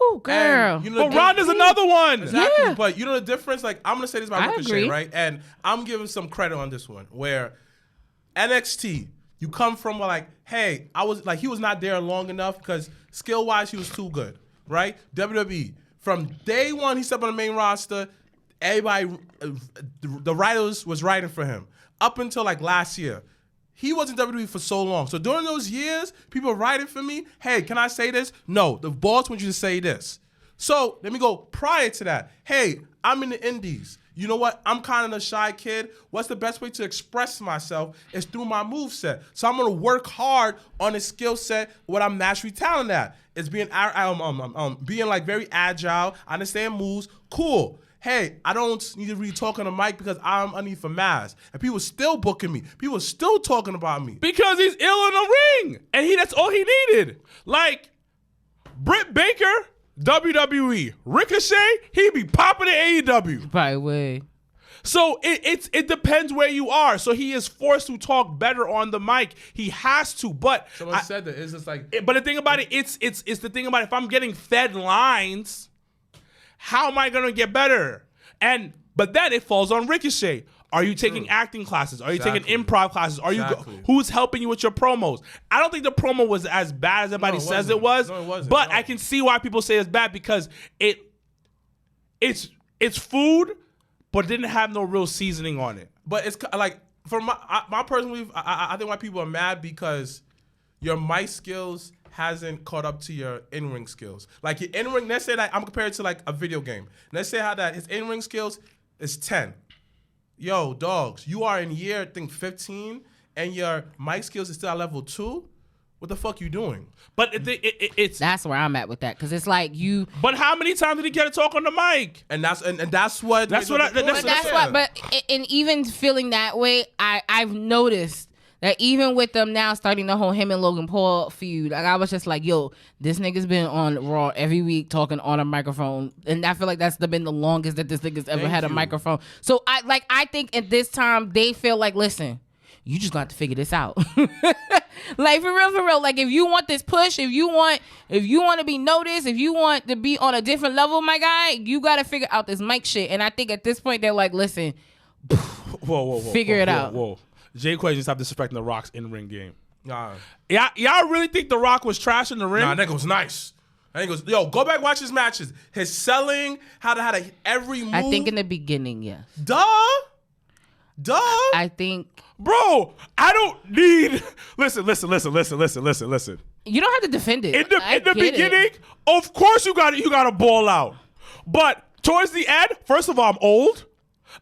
Speaker 2: "Ooh, girl."
Speaker 1: But Ronda's another one.
Speaker 3: Exactly. Yeah. But you know the difference? Like, I'm gonna say this about Ricochet, right? And I'm giving some credit on this one, where NXT. You come from like, hey, he was not there long enough because skill-wise he was too good, right? WWE, from day one he stepped on the main roster, everybody, the writers was writing for him. Up until like last year, he was in WWE for so long. So during those years, people were writing for me, hey, can I say this? No, the boss wants you to say this. So let me go prior to that. Hey, I'm in the indies. You know what? I'm kind of a shy kid. What's the best way to express myself is through my moveset. So I'm going to work hard on the skill set, what I'm naturally talented at. It's being like very agile. I understand moves. Cool. Hey, I don't need to really talk on the mic because I'm underneath for Maz. And people still booking me. People still talking about me.
Speaker 1: Because he's ill in the ring. And that's all he needed. Like, Brit Baker, WWE. Ricochet, he'd be popping in AEW.
Speaker 2: By the way.
Speaker 1: So it depends where you are. So he is forced to talk better on the mic. He has to. But
Speaker 3: someone said that it's just like.
Speaker 1: But the thing about it, it's the thing about it, if I'm getting fed lines, how am I gonna get better? But then it falls on Ricochet. Are you taking acting classes? Are you taking improv classes? Are you who's helping you with your promos? I don't think the promo was as bad as everybody says it was.
Speaker 3: No, it wasn't.
Speaker 1: But I can see why people say it's bad because it's food, but it didn't have no real seasoning on it.
Speaker 3: But it's like from my personal belief, I think why people are mad because your mic skills hasn't caught up to your in-ring skills. Like your in-ring, let's say that I'm compared to like a video game. Let's say how that his in-ring skills is 10. Yo, dogs, you are in year, I think 15, and your mic skills is still at level 2. What the fuck you doing?
Speaker 1: But it's
Speaker 2: that's where I'm at with that because it's like you.
Speaker 1: But how many times did he get to talk on the mic?
Speaker 3: And that's what.
Speaker 2: But even feeling that way, I've noticed that even with them now starting the whole him and Logan Paul feud, like I was just like, yo, this nigga's been on Raw every week talking on a microphone, and I feel like that's been the longest that this nigga's ever had a microphone. So I think at this time they feel like, listen, you just got to figure this out. Like for real. Like if you want this push, if you want to be noticed, if you want to be on a different level, my guy, you got to figure out this mic shit. And I think at this point they're like, listen, figure it out.
Speaker 1: Whoa. Jay Quay just stop disrespecting The Rock's in-ring game.
Speaker 3: Nah.
Speaker 1: Y'all really think The Rock was trash in the ring?
Speaker 3: Nah, that was nice. And he goes, yo, go back watch his matches. His selling, how to every move.
Speaker 2: I think in the beginning, yes.
Speaker 3: Duh.
Speaker 2: I think.
Speaker 1: Bro, I don't need. Listen.
Speaker 2: You don't have to defend it.
Speaker 1: In the beginning, of course you got to ball out. But towards the end, first of all, I'm old.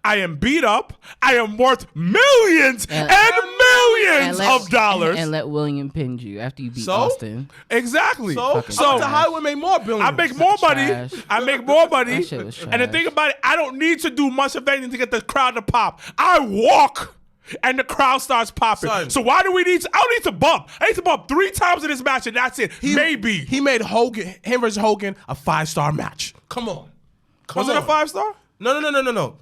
Speaker 1: I am beat up. I am worth millions and millions of dollars.
Speaker 2: And let William pin you after you beat Austin.
Speaker 1: Exactly.
Speaker 3: So the Highway made more billions.
Speaker 1: I make more money. I make more money.
Speaker 2: That shit was trash.
Speaker 1: And the thing about it, I don't need to do much of anything to get the crowd to pop. I walk. And the crowd starts popping. Son. So why do we need to? I don't need to bump. I need to bump 3 times in this match, and that's it. Maybe
Speaker 3: he made him versus Hogan a 5-star match. Come on.
Speaker 1: Was it a 5-star?
Speaker 3: No.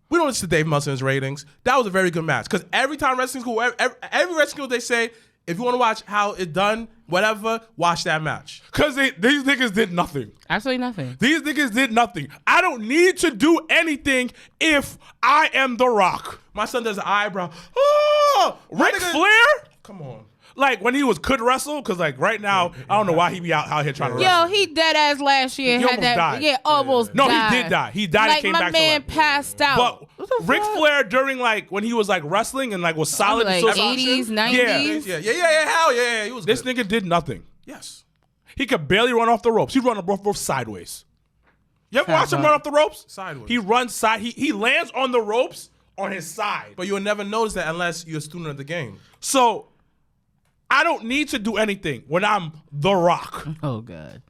Speaker 3: We don't listen to Dave Melson's ratings. That was a very good match because every time wrestling school, every wrestling school they say, if you want to watch how it's done, whatever, watch that match.
Speaker 1: Because these niggas did nothing.
Speaker 2: Absolutely nothing.
Speaker 1: These niggas did nothing. I don't need to do anything if I am The Rock.
Speaker 3: My son does an eyebrow. Oh,
Speaker 1: Ric Flair?
Speaker 3: Come on.
Speaker 1: Like when he could wrestle, because like right now, I don't know why he be out here trying to wrestle.
Speaker 2: Yo, he dead ass last year.
Speaker 1: He almost died.
Speaker 2: Yeah, almost died.
Speaker 1: No, he did die. He died and came back to life.
Speaker 2: Like my man passed out.
Speaker 1: But Ric Flair during like when he was like wrestling and like was solid.
Speaker 2: Like 80s, 90s.
Speaker 3: Yeah. Hell yeah. He was
Speaker 1: this nigga did nothing.
Speaker 3: Yes.
Speaker 1: He could barely run off the ropes. He run off the ropes sideways. You ever watch him run off the ropes?
Speaker 3: Sideways.
Speaker 1: He runs side. He lands on the ropes on his side.
Speaker 3: But you'll never notice that unless you're a student of the game.
Speaker 1: So I don't need to do anything when I'm The Rock.
Speaker 2: Oh, God.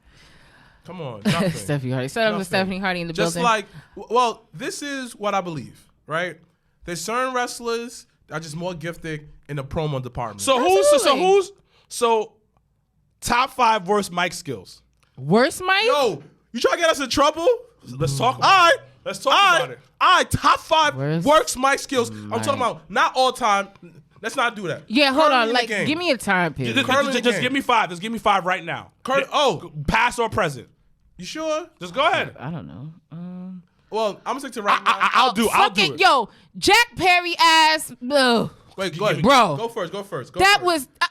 Speaker 3: Come on. Nothing.
Speaker 2: Stephanie Hardy. Set up with Stephanie Hardy in the building.
Speaker 3: Just like, well, this is what I believe, right? There's certain wrestlers that are just more gifted in the promo department.
Speaker 1: So who's top 5 worst mic skills?
Speaker 2: Worst mic?
Speaker 3: Yo, you trying to get us in trouble?
Speaker 1: Let's talk about it. Let's talk about it.
Speaker 3: All right, top 5 worst mic skills. I'm talking about not all time. Let's not do that.
Speaker 2: Yeah, hold on. Like, give me a time period.
Speaker 1: Just give me 5. Just give me 5 right now. Past or present.
Speaker 3: You sure?
Speaker 1: Just go ahead.
Speaker 2: I don't know.
Speaker 3: Well, I'm gonna stick to right now.
Speaker 1: I'll do it.
Speaker 2: Yo, Jack Perry ass. Ugh.
Speaker 3: Wait, go ahead.
Speaker 2: Bro.
Speaker 3: Go first.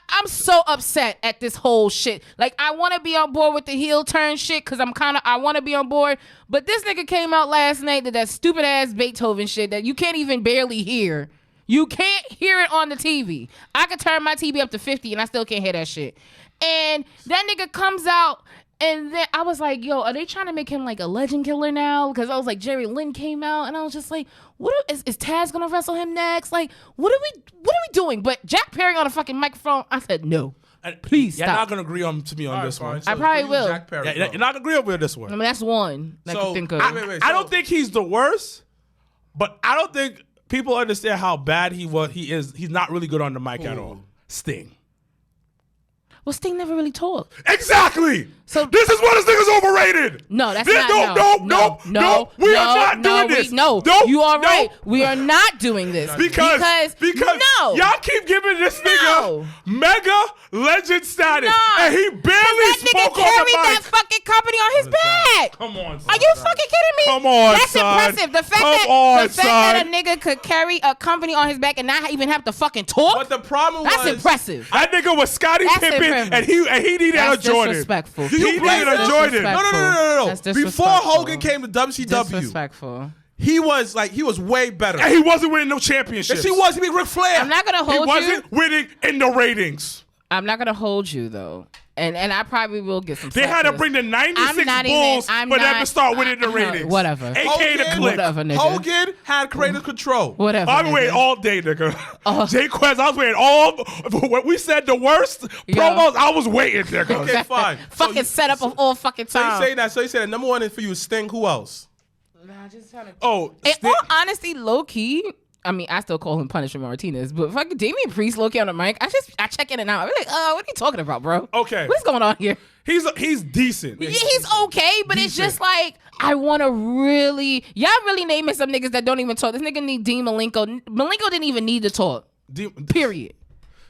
Speaker 2: I'm so upset at this whole shit. Like, I want to be on board with the heel turn shit because I want to be on board. But this nigga came out last night to that stupid ass Beethoven shit that you can't even barely hear. You can't hear it on the TV. I could turn my TV up to 50 and I still can't hear that shit. And that nigga comes out and then I was like, yo, are they trying to make him like a legend killer now? Because I was like, Jerry Lynn came out and I was just like, is Taz gonna wrestle him next? Like, what are we doing? But Jack Perry on a fucking microphone, I said no. Please stop.
Speaker 1: You're not gonna agree on to me on this one.
Speaker 2: So I probably will.
Speaker 3: Jack Perry,
Speaker 1: you're not gonna agree with this one.
Speaker 2: I mean, that's one that I can think of.
Speaker 1: I don't think he's the worst, but I don't think people understand how bad he is. He's not really good on the mic at all. Sting.
Speaker 2: Well, Sting never really talked.
Speaker 1: Exactly.
Speaker 2: So
Speaker 1: this is why this nigga's overrated.
Speaker 2: No, that's
Speaker 1: this,
Speaker 2: not.
Speaker 1: No. We are not doing this.
Speaker 2: No, you are right. We are not doing this
Speaker 1: because
Speaker 2: no.
Speaker 1: Y'all keep giving this nigga mega legend status,
Speaker 2: No.
Speaker 1: and he barely
Speaker 2: that nigga
Speaker 1: spoke on the
Speaker 2: carried
Speaker 1: mic.
Speaker 2: that fucking company on his back.
Speaker 1: Come on, son.
Speaker 2: Are you fucking kidding me?
Speaker 1: Come on,
Speaker 2: That's
Speaker 1: son.
Speaker 2: impressive. The fact that a nigga could carry a company on his back and not even have to fucking talk.
Speaker 3: But the problem
Speaker 2: that's
Speaker 3: was
Speaker 2: impressive.
Speaker 1: That nigga was Scottie Pippen, and he needed
Speaker 2: that's
Speaker 1: a Jordan.
Speaker 2: Disrespectful.
Speaker 1: He needed a Jordan.
Speaker 3: No.
Speaker 2: That's
Speaker 3: Before Hogan came to WCW,
Speaker 2: disrespectful.
Speaker 3: he was way better.
Speaker 1: And he wasn't winning no championships.
Speaker 3: Yes, he was. He beat Ric Flair.
Speaker 2: I'm not gonna hold you.
Speaker 1: He wasn't winning in the ratings.
Speaker 2: I'm not gonna hold you though, and I probably will get some.
Speaker 1: They had to bring the 96 Bulls for them to start winning the ratings.
Speaker 2: Whatever.
Speaker 1: AKA the click.
Speaker 2: Whatever, nigga.
Speaker 3: Hogan had creative control.
Speaker 2: Whatever.
Speaker 1: I've been waiting all day, nigga. Jay Quest, I was waiting all. When we said the worst promos, I was waiting, nigga.
Speaker 3: Okay, fine.
Speaker 2: Fucking setup of all fucking time.
Speaker 3: So you say that number one for you is Sting. Who else?
Speaker 2: Nah, just trying to.
Speaker 1: Oh,
Speaker 2: In all honesty, low key. I mean, I still call him Punishment Martinez, but fucking Damian Priest, low key on the mic. I check in and out. I'm like, what are you talking about, bro?
Speaker 1: Okay.
Speaker 2: What's going on here?
Speaker 1: He's decent.
Speaker 2: Yeah, he's okay, but it's just like I want to y'all really naming some niggas that don't even talk. This nigga need Dean Malenko. Malenko didn't even need to talk. Period.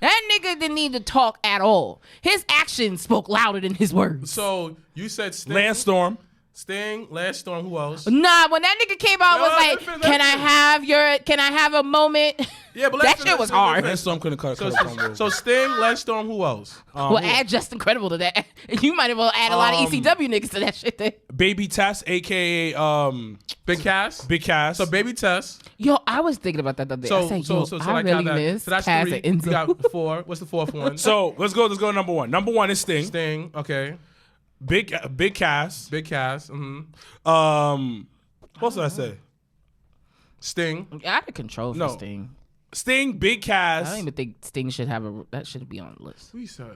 Speaker 2: That nigga didn't need to talk at all. His actions spoke louder than his words.
Speaker 3: So you said Sting.
Speaker 1: Lance Storm.
Speaker 3: Sting, Lance Storm. Who else?
Speaker 2: Nah, when that nigga came out, was like, can I have a moment?
Speaker 3: Yeah, but
Speaker 2: that shit was hard.
Speaker 1: Lance Storm couldn't cut
Speaker 3: So Sting, Lance Storm. Who else?
Speaker 2: Well, add Just Incredible to that. You might as well add a lot of ECW niggas to that shit then.
Speaker 1: Baby Tess, aka
Speaker 3: Big Cass.
Speaker 1: Big Cass.
Speaker 3: So Baby Tess.
Speaker 2: Yo, I was thinking about that the other day. I said, I really miss
Speaker 3: So that's
Speaker 2: Cass
Speaker 3: three.
Speaker 2: and
Speaker 3: We
Speaker 2: Enzo.
Speaker 3: got four. What's the fourth one?
Speaker 1: So let's go to number one. Number one is Sting.
Speaker 3: Sting. Okay.
Speaker 1: Big Cass.
Speaker 3: Big Cass. Mm-hmm.
Speaker 1: What did I say?
Speaker 3: Sting.
Speaker 2: Out of control for Sting.
Speaker 1: Sting, Big Cass.
Speaker 2: I don't even think Sting should have that should be on the list.
Speaker 3: Who you said?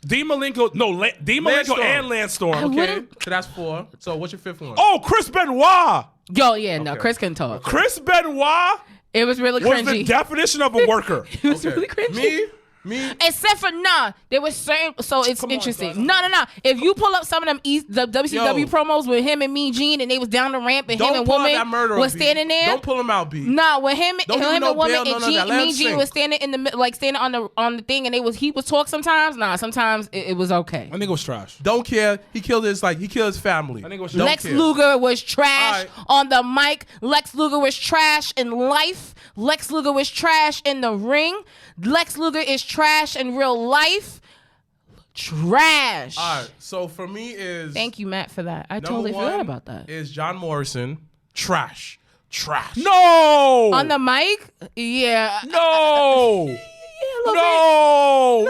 Speaker 1: Dean Malenko. No, Dean Malenko and Lance Storm.
Speaker 3: Okay. So that's four. So what's your fifth one?
Speaker 1: Oh, Chris Benoit.
Speaker 2: Yo, yeah, no, Chris couldn't talk.
Speaker 1: Chris Benoit
Speaker 2: It was really
Speaker 1: was
Speaker 2: cringy.
Speaker 1: the definition of a worker.
Speaker 2: It was really cringy.
Speaker 3: Me?
Speaker 2: Except for there was certain. So it's interesting. No. If you pull up some of them the WCW promos with him and Mean Gene, and they was down the ramp, and him and Woman was standing there.
Speaker 3: Don't pull him out, B.
Speaker 2: Nah, with him and Woman and Mean Gene was standing in the standing on the thing, and he was talk sometimes. Nah, sometimes it was okay.
Speaker 1: I think it was trash.
Speaker 3: Don't care. He killed his family.
Speaker 1: I think it was
Speaker 2: Lex Luger was trash on the mic. Lex Luger was trash in life. Lex Luger was trash in the ring. Lex Luger is trash in real life. Trash.
Speaker 3: All right. So for me is
Speaker 2: thank you, Matt, for that. I totally forgot about that.
Speaker 3: Is John Morrison trash? Trash.
Speaker 1: No.
Speaker 2: On the mic? Yeah.
Speaker 1: No. No.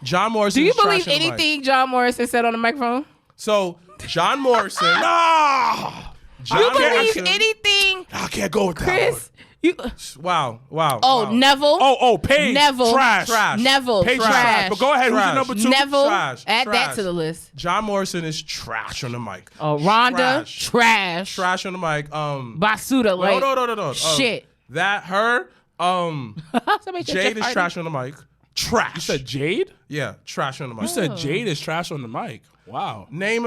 Speaker 3: John Morrison.
Speaker 2: Do you
Speaker 3: is trash
Speaker 2: believe
Speaker 3: on the mic.
Speaker 2: anything John Morrison said on the microphone?
Speaker 3: So John Morrison.
Speaker 1: Nah.
Speaker 2: You believe anything?
Speaker 1: I can't go with that.
Speaker 2: Chris.
Speaker 3: Wow.
Speaker 2: Oh, Neville.
Speaker 1: Oh, Paige.
Speaker 2: Neville.
Speaker 1: Trash.
Speaker 2: Neville.
Speaker 1: Paige
Speaker 2: Trash.
Speaker 1: But go ahead.
Speaker 3: Trash.
Speaker 1: Who's your number two?
Speaker 2: Neville.
Speaker 3: Trash.
Speaker 2: Add
Speaker 3: Trash.
Speaker 2: that to the list.
Speaker 3: John Morrison is trash on the mic.
Speaker 2: Oh, Rhonda. Trash.
Speaker 3: Trash on the mic.
Speaker 2: Basuda. Like,
Speaker 3: no.
Speaker 2: Shit.
Speaker 3: That her. Jade is trash on the mic. Trash.
Speaker 1: You said Jade?
Speaker 3: Yeah, trash on the mic.
Speaker 1: You said Jade is trash on the mic. Wow.
Speaker 3: Name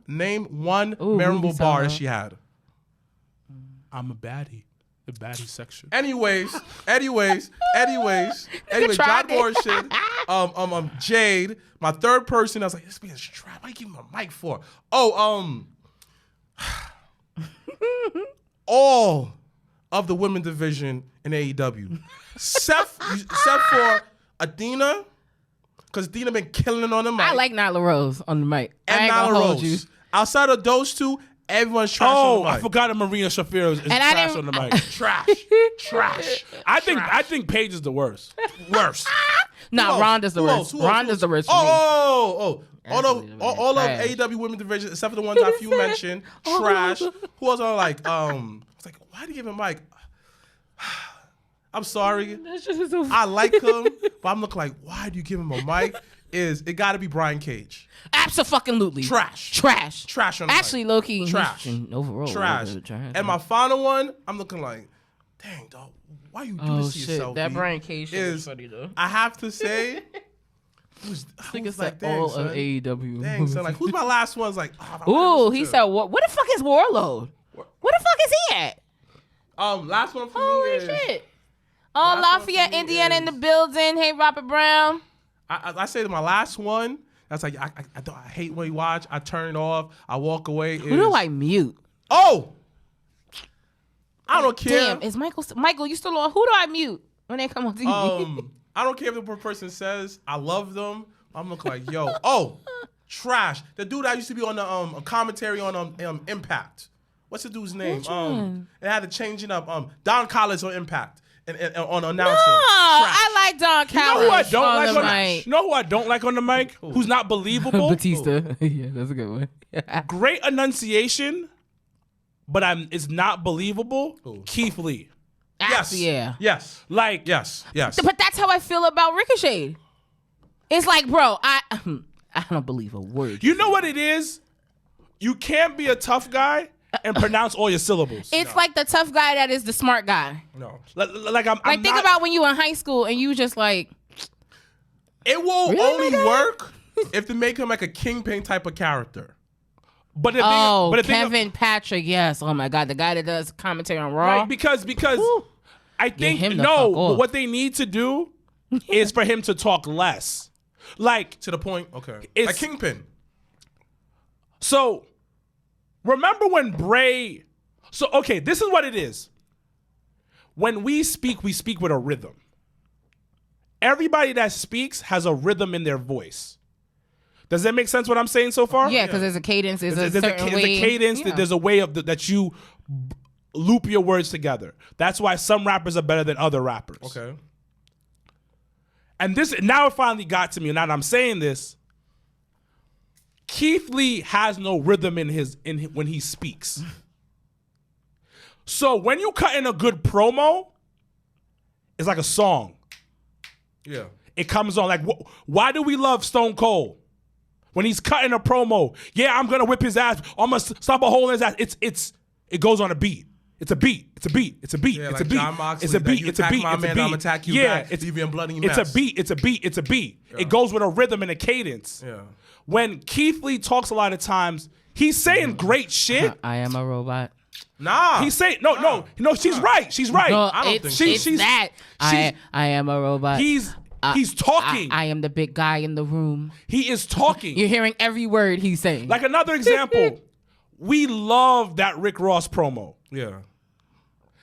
Speaker 3: one memorable bar that she had.
Speaker 1: I'm a baddie. The baddie section.
Speaker 3: Anyways, John Morrison, Jade, my third person. I was like, this man's trash. Why you give him a mic for? All of the women division in AEW, except for Athena, because Athena been killing it on the mic.
Speaker 2: I like Nyla Rose on the mic.
Speaker 3: And
Speaker 2: I ain't gonna
Speaker 3: Nyla
Speaker 2: hold you.
Speaker 3: Rose. Outside of those two, everyone's trash on the mic.
Speaker 1: I forgot that Marina Shafir is trash on the mic.
Speaker 3: Trash.
Speaker 1: I think Paige is the worst.
Speaker 3: Worst.
Speaker 2: Nah, Rhonda's the worst. Rhonda's the worst for me.
Speaker 3: All of
Speaker 2: Trash.
Speaker 3: AEW women division, except for the ones a few mentioned, trash. Who else are like? I was like, why do you give him Mike? I'm sorry. I like him, but I'm looking like, why do you give him a mic? It got to be Brian Cage.
Speaker 2: Absolutely.
Speaker 3: Trash on the
Speaker 2: Actually,
Speaker 3: mic.
Speaker 2: low key.
Speaker 3: Trash.
Speaker 2: Overall.
Speaker 3: Trash. And my final one, I'm looking like dang, dog, why you do
Speaker 2: Oh
Speaker 3: this to
Speaker 2: shit,
Speaker 3: yourself?
Speaker 2: that
Speaker 3: B?
Speaker 2: Brian K shit
Speaker 3: is
Speaker 2: is funny though.
Speaker 3: I have to say, I
Speaker 2: Think
Speaker 3: was
Speaker 2: it's
Speaker 3: like,
Speaker 2: like all
Speaker 3: son.
Speaker 2: of AEW.
Speaker 3: Dang, son, like, who's my last one? It's like, oh, if I wanna
Speaker 2: Ooh,
Speaker 3: listen
Speaker 2: he
Speaker 3: to-
Speaker 2: said, "What? Where the fuck is Warlord? Where the fuck is he at?
Speaker 3: last one for me
Speaker 2: Holy
Speaker 3: is,
Speaker 2: shit! Oh,
Speaker 3: last one
Speaker 2: Lafayette,
Speaker 3: for me
Speaker 2: Indiana, in the
Speaker 3: is-
Speaker 2: building. Hey, Robert Brown.
Speaker 3: I say that my last one, that's like, I hate when you watch, I turn it off, I walk away.
Speaker 2: Who do I mute?
Speaker 3: Oh! I don't care.
Speaker 2: Damn, is Michael? You still on? Who do I mute when they come on TV?
Speaker 3: I don't care if the person says I love them. I'm looking like, yo, oh, trash. The dude that used to be on the a commentary on Impact. What's the dude's name?
Speaker 2: Which one?
Speaker 3: It had to change it up. Don Collins on Impact and on announcer.
Speaker 2: Oh,
Speaker 3: Trash.
Speaker 2: I like Don
Speaker 1: You know
Speaker 2: Callis.
Speaker 1: who I don't
Speaker 2: on
Speaker 1: like
Speaker 2: the
Speaker 1: on
Speaker 2: mic.
Speaker 1: You know who I don't like on the mic? Who's not believable?
Speaker 2: Batista. Yeah, that's a good one.
Speaker 1: Great enunciation, but it's not believable.
Speaker 3: Who?
Speaker 1: Keith Lee.
Speaker 3: Yes.
Speaker 2: Yeah.
Speaker 3: Yes.
Speaker 1: Like,
Speaker 3: Yes. Yes.
Speaker 2: But that's how I feel about Ricochet. It's like, bro, I don't believe a word.
Speaker 1: you know what it is? You can't be a tough guy and pronounce all your syllables.
Speaker 2: It's like the tough guy that is the smart guy.
Speaker 3: No.
Speaker 1: Like I'm
Speaker 2: Like, think
Speaker 1: not-
Speaker 2: about when you were in high school and you just like,
Speaker 3: It will
Speaker 2: Really,
Speaker 3: only
Speaker 2: my guy?
Speaker 3: work if they make him like a Kingpin type of character.
Speaker 1: But the
Speaker 2: oh,
Speaker 1: thing, but the thing,
Speaker 2: Kevin Patrick, yes. Oh my God, the guy that does commentary on Raw.
Speaker 1: right? Because
Speaker 2: Woo.
Speaker 1: I think
Speaker 2: him the
Speaker 1: no.
Speaker 2: fuck
Speaker 1: But
Speaker 2: off.
Speaker 1: what they need to do is for him to talk less. Like,
Speaker 3: To the point, okay.
Speaker 1: It's-
Speaker 3: Like Kingpin.
Speaker 1: so remember when Bray? So okay, this is what it is. When we speak with a rhythm. Everybody that speaks has a rhythm in their voice. Does that make sense what I'm saying so far?
Speaker 2: Yeah, because there's a cadence, there's a certain
Speaker 1: there's
Speaker 2: way.
Speaker 1: a cadence.
Speaker 2: Yeah.
Speaker 1: There's a way of that you loop your words together. That's why some rappers are better than other rappers.
Speaker 3: Okay.
Speaker 1: And this now it finally got to me. Now that I'm saying this, Keith Lee has no rhythm in when he speaks. So when you cut in a good promo, it's like a song.
Speaker 3: Yeah.
Speaker 1: It comes on like, why do we love Stone Cold? When he's cutting a promo, yeah, I'm gonna whip his ass. I'm gonna stop a hole in his ass. It goes on a beat. It's a beat. It's a beat. It's a beat.
Speaker 3: Yeah,
Speaker 1: it's
Speaker 3: like
Speaker 1: a beat.
Speaker 3: John Moxley,
Speaker 1: It's a
Speaker 3: that
Speaker 1: beat.
Speaker 3: you
Speaker 1: It's a
Speaker 3: attack
Speaker 1: beat.
Speaker 3: my
Speaker 1: It's a
Speaker 3: man,
Speaker 1: beat.
Speaker 3: I'ma attack you
Speaker 1: yeah,
Speaker 3: back, leave you in bloody
Speaker 1: It's
Speaker 3: mess.
Speaker 1: a beat. It's a beat. It's a beat.
Speaker 3: Yeah.
Speaker 1: It goes with a rhythm and a cadence.
Speaker 3: Yeah.
Speaker 1: When Keith Lee talks a lot of times, he's saying great shit.
Speaker 2: I am a robot.
Speaker 3: Nah.
Speaker 1: He's saying no. She's right. She's right.
Speaker 2: No,
Speaker 3: I don't
Speaker 2: it's,
Speaker 3: think
Speaker 2: it's
Speaker 3: so.
Speaker 1: She's-
Speaker 2: that.
Speaker 1: she's-
Speaker 2: I am a robot.
Speaker 1: He's talking.
Speaker 2: I am the big guy in the room.
Speaker 1: He is talking.
Speaker 2: You're hearing every word he's saying.
Speaker 1: Like another example, we love that Rick Ross promo
Speaker 3: Yeah.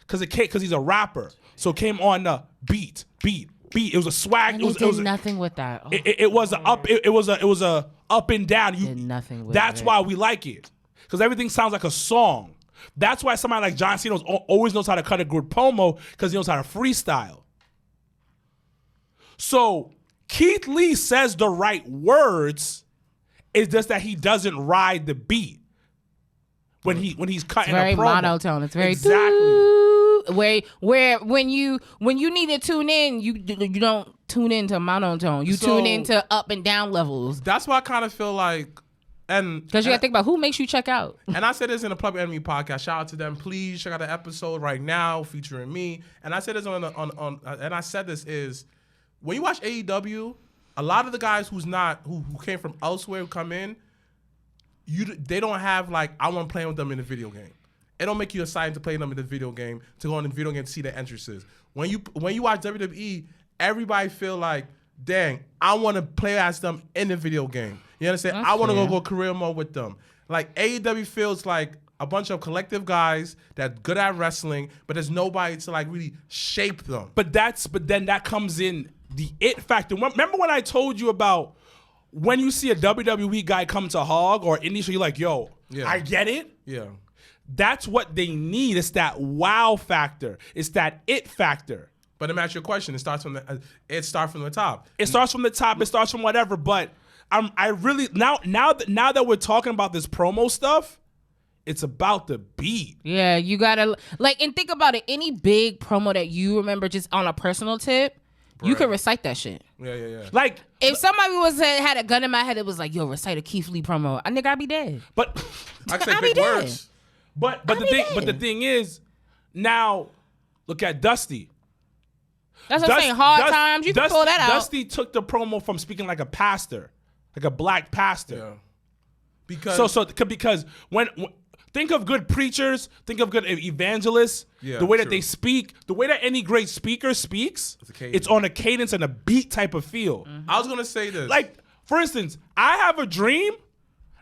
Speaker 1: because he's a rapper. So it came on the beat. It was a swag.
Speaker 2: and
Speaker 1: It
Speaker 2: he
Speaker 1: was
Speaker 2: did nothing with that. Oh,
Speaker 1: it was a up. It was a up and down.
Speaker 2: did nothing with
Speaker 1: That's
Speaker 2: it.
Speaker 1: why we like it because everything sounds like a song. That's why somebody like John Cena always knows how to cut a good promo because he knows how to freestyle. So Keith Lee says the right words. It's just that he doesn't ride the beat when he's cutting
Speaker 2: It's very
Speaker 1: a promo.
Speaker 2: monotone. It's very
Speaker 1: exactly.
Speaker 2: where when you need to tune in, you don't tune into monotone. You
Speaker 3: So-
Speaker 2: tune into up and down levels.
Speaker 3: That's why I kind of feel like,
Speaker 2: Because you got to think about who makes you check out.
Speaker 3: and I said this in the Public Enemy podcast. Shout out to them. Please check out the episode right now featuring me. And I said this on and I said this is when you watch AEW, a lot of the guys who came from elsewhere who come in, they don't have like I want to play with them in the video game. It don't make you excited to play them in the video game, to go in the video game to see the entrances. When you watch WWE, everybody feel like, dang, I want to play as them in the video game. You understand?
Speaker 2: That's
Speaker 3: I want to
Speaker 2: fair.
Speaker 3: go career mode with them. Like AEW feels like a bunch of collective guys that good at wrestling, but there's nobody to like really shape them.
Speaker 1: But then that comes in the it factor. Remember when I told you about when you see a WWE guy come to Hog or indie show, you're like, yo,
Speaker 3: Yeah.
Speaker 1: I get it.
Speaker 3: Yeah.
Speaker 1: That's what they need. It's that wow factor. It's that it factor.
Speaker 3: But to match your question, it starts from the top.
Speaker 1: It starts from the top. It starts from whatever. But I really now that we're talking about this promo stuff, it's about the beat.
Speaker 2: Yeah, you gotta and think about it. Any big promo that you remember, just on a personal tip, you
Speaker 3: Right.
Speaker 2: could recite that shit.
Speaker 3: Yeah.
Speaker 1: Like
Speaker 2: If somebody had a gun in my head, it was like, yo, recite a Keith Lee promo. I nigga, I'd be dead.
Speaker 1: but
Speaker 3: I say
Speaker 2: I be
Speaker 3: big
Speaker 2: dead.
Speaker 3: words.
Speaker 1: but
Speaker 2: I
Speaker 1: the
Speaker 2: be
Speaker 1: thing
Speaker 2: dead.
Speaker 1: but the thing is now Look at Dusty.
Speaker 2: That's what I'm saying. Hard times. You can pull that out.
Speaker 1: Dusty took the promo from speaking like a pastor, like a black pastor.
Speaker 3: Yeah.
Speaker 1: Because when think of good preachers, think of good evangelists.
Speaker 3: Yeah,
Speaker 1: the way that they speak, the way that any great speaker speaks, it's on a cadence and a beat type of feel.
Speaker 2: Mm-hmm.
Speaker 3: I was gonna say this.
Speaker 1: Like, for instance, I Have a Dream.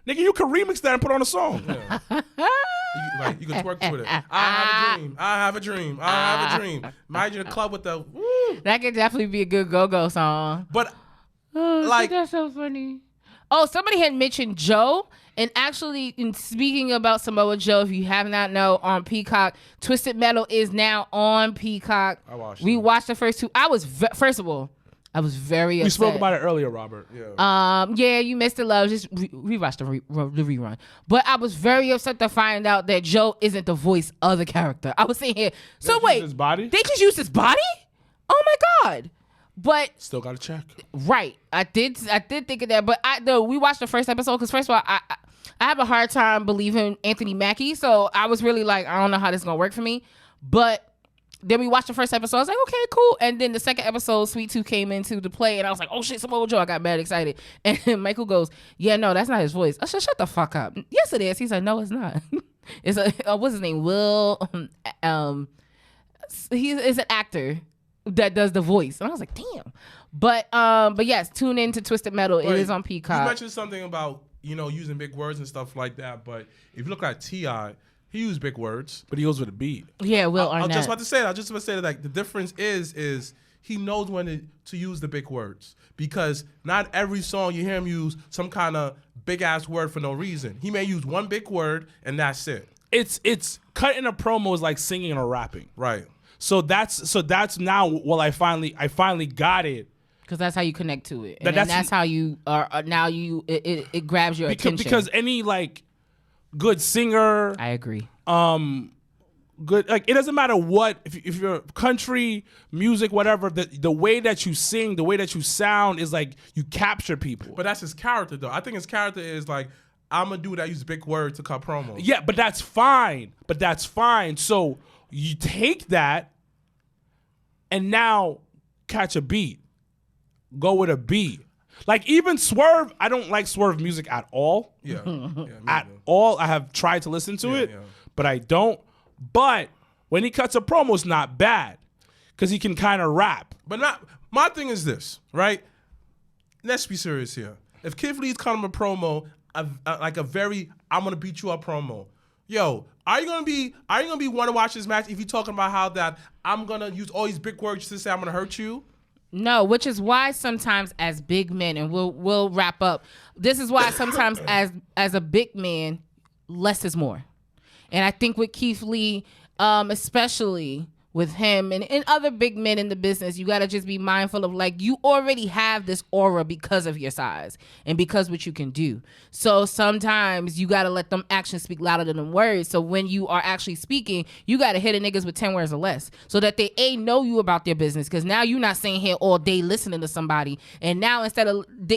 Speaker 1: Nigga, you can remix that and put on a song.
Speaker 3: Yeah. you can twerk to it. I have a dream. I have a dream. I have a dream. Imagine a club with the. Woo.
Speaker 2: That could definitely be a good go-go song.
Speaker 3: But
Speaker 2: that's so funny. Oh, somebody had mentioned Joe. And actually, in speaking about Samoa Joe, if you have not know, on Peacock, Twisted Metal is now on Peacock. We watched the first two. First of all, I was very upset.
Speaker 1: We spoke about it earlier, Robert.
Speaker 2: Yeah, you missed the love. Just rewatch the rerun. But I was very upset to find out that Joe isn't the voice of the character. I was sitting here. So wait,
Speaker 1: his body?
Speaker 2: They just used his body? Oh my God. But
Speaker 1: still got to check.
Speaker 2: Right. I did think of that. But we watched the first episode because first of all, I have a hard time believing Anthony Mackie. So I was really like, I don't know how this is going to work for me. But then we watched the first episode. I was like, okay, cool. And then the second episode, Sweet Tooth came into the play. And I was like, oh shit, Samoa Joe. I got mad excited. And Michael goes, yeah, no, that's not his voice. I said, shut the fuck up. Yes, it is. He's like, no, it's not. It's what's his name? Will. He's an actor that does the voice. And I was like, damn. But yes, tune in to Twisted Metal. It is on Peacock.
Speaker 3: You mentioned something about, using big words and stuff like that. But if you look at T.I., he used big words.
Speaker 1: But he goes with a beat.
Speaker 2: Yeah, Will Arnett.
Speaker 3: I was just about to say that. Like, the difference is he knows when to use the big words. Because not every song you hear him use some kind of big-ass word for no reason. He may use one big word, and that's it.
Speaker 1: It's cutting a promo is like singing or rapping.
Speaker 3: Right.
Speaker 1: So that's now, well, I finally got it.
Speaker 2: Because that's how you connect to it. And that's how you are, now it grabs your attention.
Speaker 1: Because any, like, good singer.
Speaker 2: I agree.
Speaker 1: Good, like, it doesn't matter what, if you're country, music, whatever, the way that you sing, the way that you sound is like, you capture people.
Speaker 3: But that's his character, though. I think his character is like, I'm a dude that uses big words to cut promos.
Speaker 1: Yeah, but that's fine. So you take that and now catch a beat. Go with a beat. Like, even Swerve, I don't like Swerve music at all.
Speaker 3: Yeah.
Speaker 1: At all. I have tried to listen to it, but I don't. But when he cuts a promo, it's not bad because he can kind of rap.
Speaker 3: But my thing is this, right? Let's be serious here. If Kid Lee's cutting a promo, like a very I'm gonna beat you up promo, yo, are you gonna be want to watch this match if you're talking about how that I'm gonna use all these big words to say I'm gonna hurt you?
Speaker 2: No, which is why sometimes as big men, and we'll wrap up. This is why sometimes as a big man, less is more. And I think with Keith Lee, especially with him and other big men in the business, you got to just be mindful of, like, you already have this aura because of your size and because what you can do. So sometimes you got to let them actions speak louder than the words. So when you are actually speaking, you got to hit a niggas with 10 words or less so that they know you about their business. Because now you're not sitting here all day listening to somebody. And now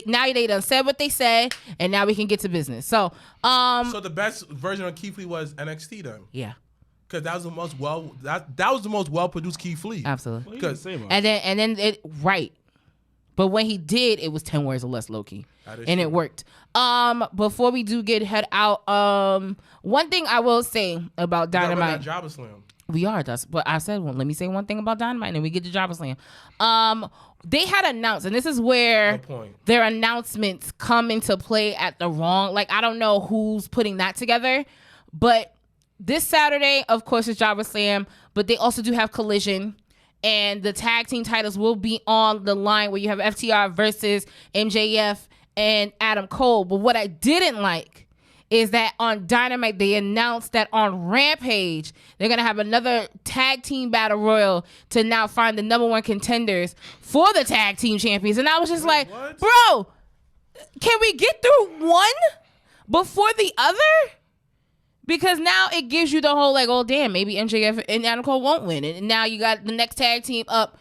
Speaker 2: now they done said what they said, and now we can get to business. So
Speaker 3: the best version of Keith Lee was NXT then.
Speaker 2: Yeah.
Speaker 3: Because that was the most well produced Keith Lee.
Speaker 2: Absolutely.
Speaker 1: Well,
Speaker 2: and then it right. But when he did, it was 10 words or less, low-key. And true. It worked. Before we do head out, one thing I will say about Dynamite.
Speaker 3: Jobberslam.
Speaker 2: We are. But I said, let me say one thing about Dynamite, and then we get to Jobberslam. They had announced, and this is where their announcements come into play at the wrong. Like, I don't know who's putting that together, but this Saturday, of course, is Jobberslam, but they also do have Collision, and the tag team titles will be on the line where you have FTR versus MJF and Adam Cole. But what I didn't like is that on Dynamite, they announced that on Rampage, they're going to have another tag team battle royal to now find the number one contenders for the tag team champions. And I was just like,
Speaker 3: what?
Speaker 2: Bro, can we get through one before the other? Because now it gives you the whole, like, oh, damn, maybe MJF and Adam Cole won't win. And now you got the next tag team up.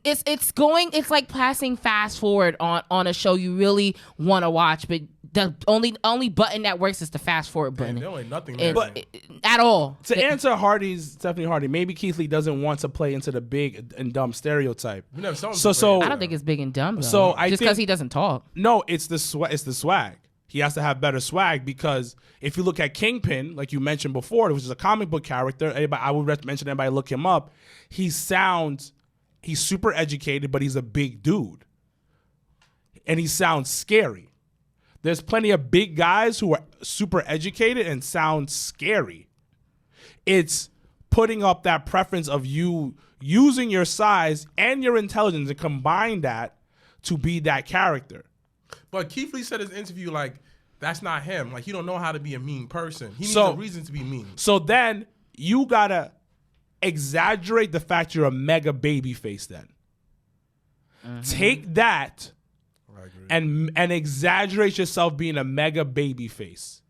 Speaker 2: It's like passing fast forward on a show you really want to watch, but The only button that works is the fast forward button.
Speaker 3: There ain't nothing there.
Speaker 1: But
Speaker 2: at all.
Speaker 1: to answer Stephanie Hardy, maybe Keith Lee doesn't want to play into the big and dumb stereotype.
Speaker 3: We never saw him
Speaker 1: So
Speaker 2: I don't think it's big and dumb, though.
Speaker 1: So I
Speaker 2: just
Speaker 1: think-
Speaker 2: because he doesn't talk.
Speaker 1: No, it's the swag. He has to have better swag because if you look at Kingpin, like you mentioned before, which is a comic book character, I would mention everybody look him up. He's super educated, but he's a big dude. And he sounds scary. There's plenty of big guys who are super educated and sound scary. It's putting up that preference of you using your size and your intelligence and combine that to be that character.
Speaker 3: But Keith Lee said in his interview, like, that's not him. Like, he don't know how to be a mean person. He needs a reason to be mean.
Speaker 1: So then you gotta exaggerate the fact you're a mega baby face then. Take that and exaggerate yourself being a mega baby face.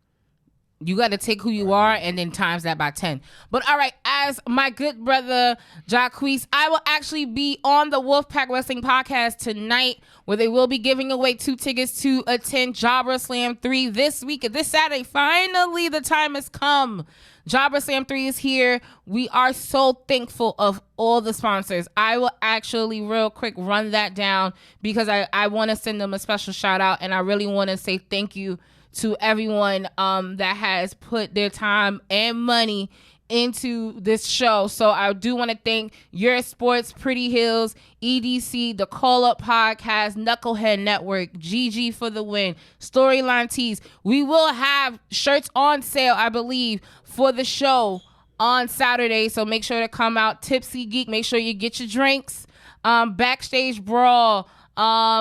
Speaker 2: You got to take who you are and then times that by 10. But all right, as my good brother Jacquees, I will actually be on the Wolfpack Wrestling podcast tonight, where they will be giving away 2 tickets to attend Jobberslam 3 this Saturday. Finally, the time has come. Jobberslam 3 is here. We are so thankful of all the sponsors. I will actually real quick run that down because I want to send them a special shout out, and I really want to say thank you to everyone that has put their time and money into this show. So I do want to thank Your Sports, Pretty Hills, EDC, the Call Up Podcast, Knucklehead Network, GG for the Win, Storyline Tees. We will have shirts on sale, I believe, for the show on Saturday. So make sure to come out. Tipsy Geek, make sure you get your drinks. Backstage Brawl.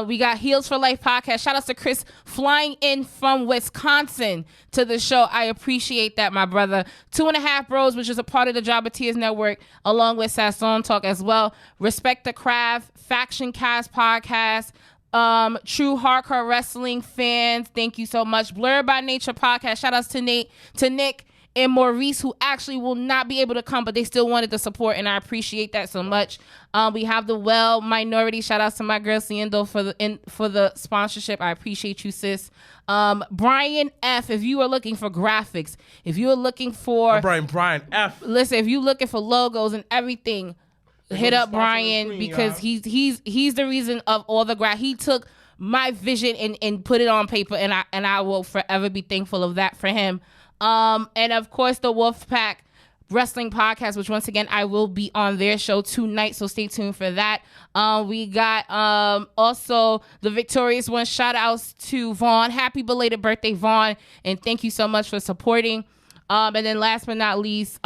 Speaker 2: We got Heels for Life podcast. Shout out to Chris flying in from Wisconsin to the show. I appreciate that, my brother. 2.5 Bros, which is a part of the Jobbertears Network, along with Sasson Talk as well. Respect the Craft, Faction Cast podcast. True Hardcore Wrestling fans, thank you so much. Blurred by Nature podcast. Shout outs to Nick and Maurice, who actually will not be able to come, but they still wanted the support, and I appreciate that so much. We have the Well Minority. Shout outs to my girl Ciendo for the sponsorship. I appreciate you, sis. Brian F. If you are looking for graphics, if you are looking for
Speaker 3: Brian F.
Speaker 2: Listen, if you're looking for logos and everything, hit up Brian because he's the reason of all the he took my vision and put it on paper, and I will forever be thankful of that for him. And of course the Wolfpack Wrestling podcast, which once again I will be on their show tonight, so stay tuned for that. We got also the Victorious One. Shout outs to Vaughn. Happy belated birthday, Vaughn, and thank you so much for supporting. And then last but not least,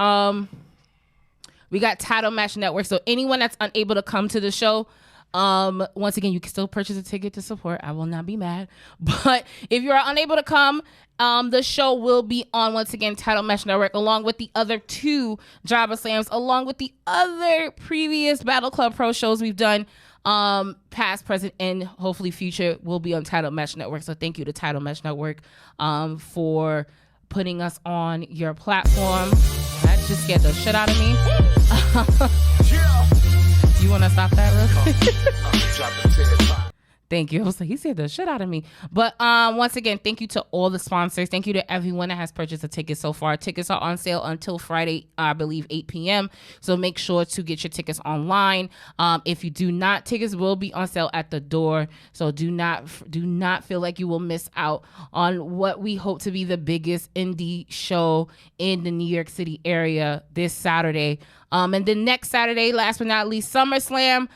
Speaker 2: we got Title Match Network. So anyone that's unable to come to the show, once again, you can still purchase a ticket to support. I will not be mad. But if you are unable to come, the show will be on, once again, Title Match Network, along with the other 2 Jobber Slams, along with the other previous Battle Club Pro shows we've done, past, present, and hopefully future will be on Title Match Network. So thank you to Title Match Network for putting us on your platform. That just scared the shit out of me. You want to stop that real quick? Thank you. I was like, he said the shit out of me. But once again, thank you to all the sponsors. Thank you to everyone that has purchased a ticket so far. Tickets are on sale until Friday, I believe, 8 p.m. So make sure to get your tickets online. If you do not, tickets will be on sale at the door. So do not feel like you will miss out on what we hope to be the biggest indie show in the New York City area this Saturday. And then next Saturday, last but not least, SummerSlam.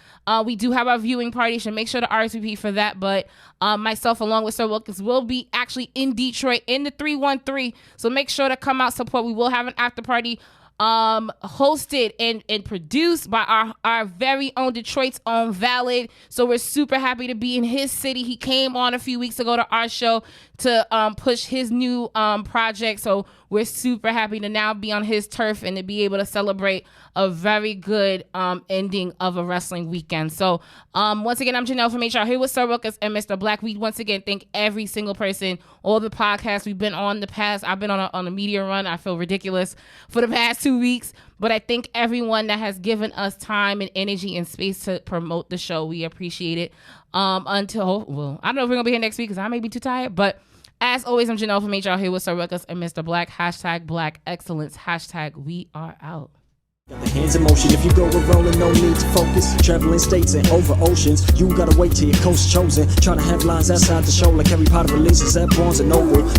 Speaker 2: We do have our viewing party, so make sure to RSVP for that. But myself, along with Sir Wilkins, will be actually in Detroit in the 313. So make sure to come out, support. We will have an after party hosted and produced by our very own Detroit's own Valid. So we're super happy to be in his city. He came on a few weeks ago to our show to push his new project. So we're super happy to now be on his turf and to be able to celebrate a very good ending of a wrestling weekend. So once again, I'm Janelle from HR here with Sir Wilkins and Mr. Black. We once again thank every single person, all the podcasts we've been on the past. I've been on a media run. I feel ridiculous for the past 2 weeks, but I thank everyone that has given us time and energy and space to promote the show. We appreciate it. I don't know if we're gonna be here next week because I may be too tired, but As always, I'm Janelle from HR here with Sir Wilkins and Mr. Black. Hashtag Black Excellence. Hashtag we are out.
Speaker 4: Got the hands in motion. If you go with rolling, no need to focus. Traveling states and over oceans. You gotta wait till your coast chosen. Trying to have lines outside the show like Harry Potter releases at Barnes & Noble.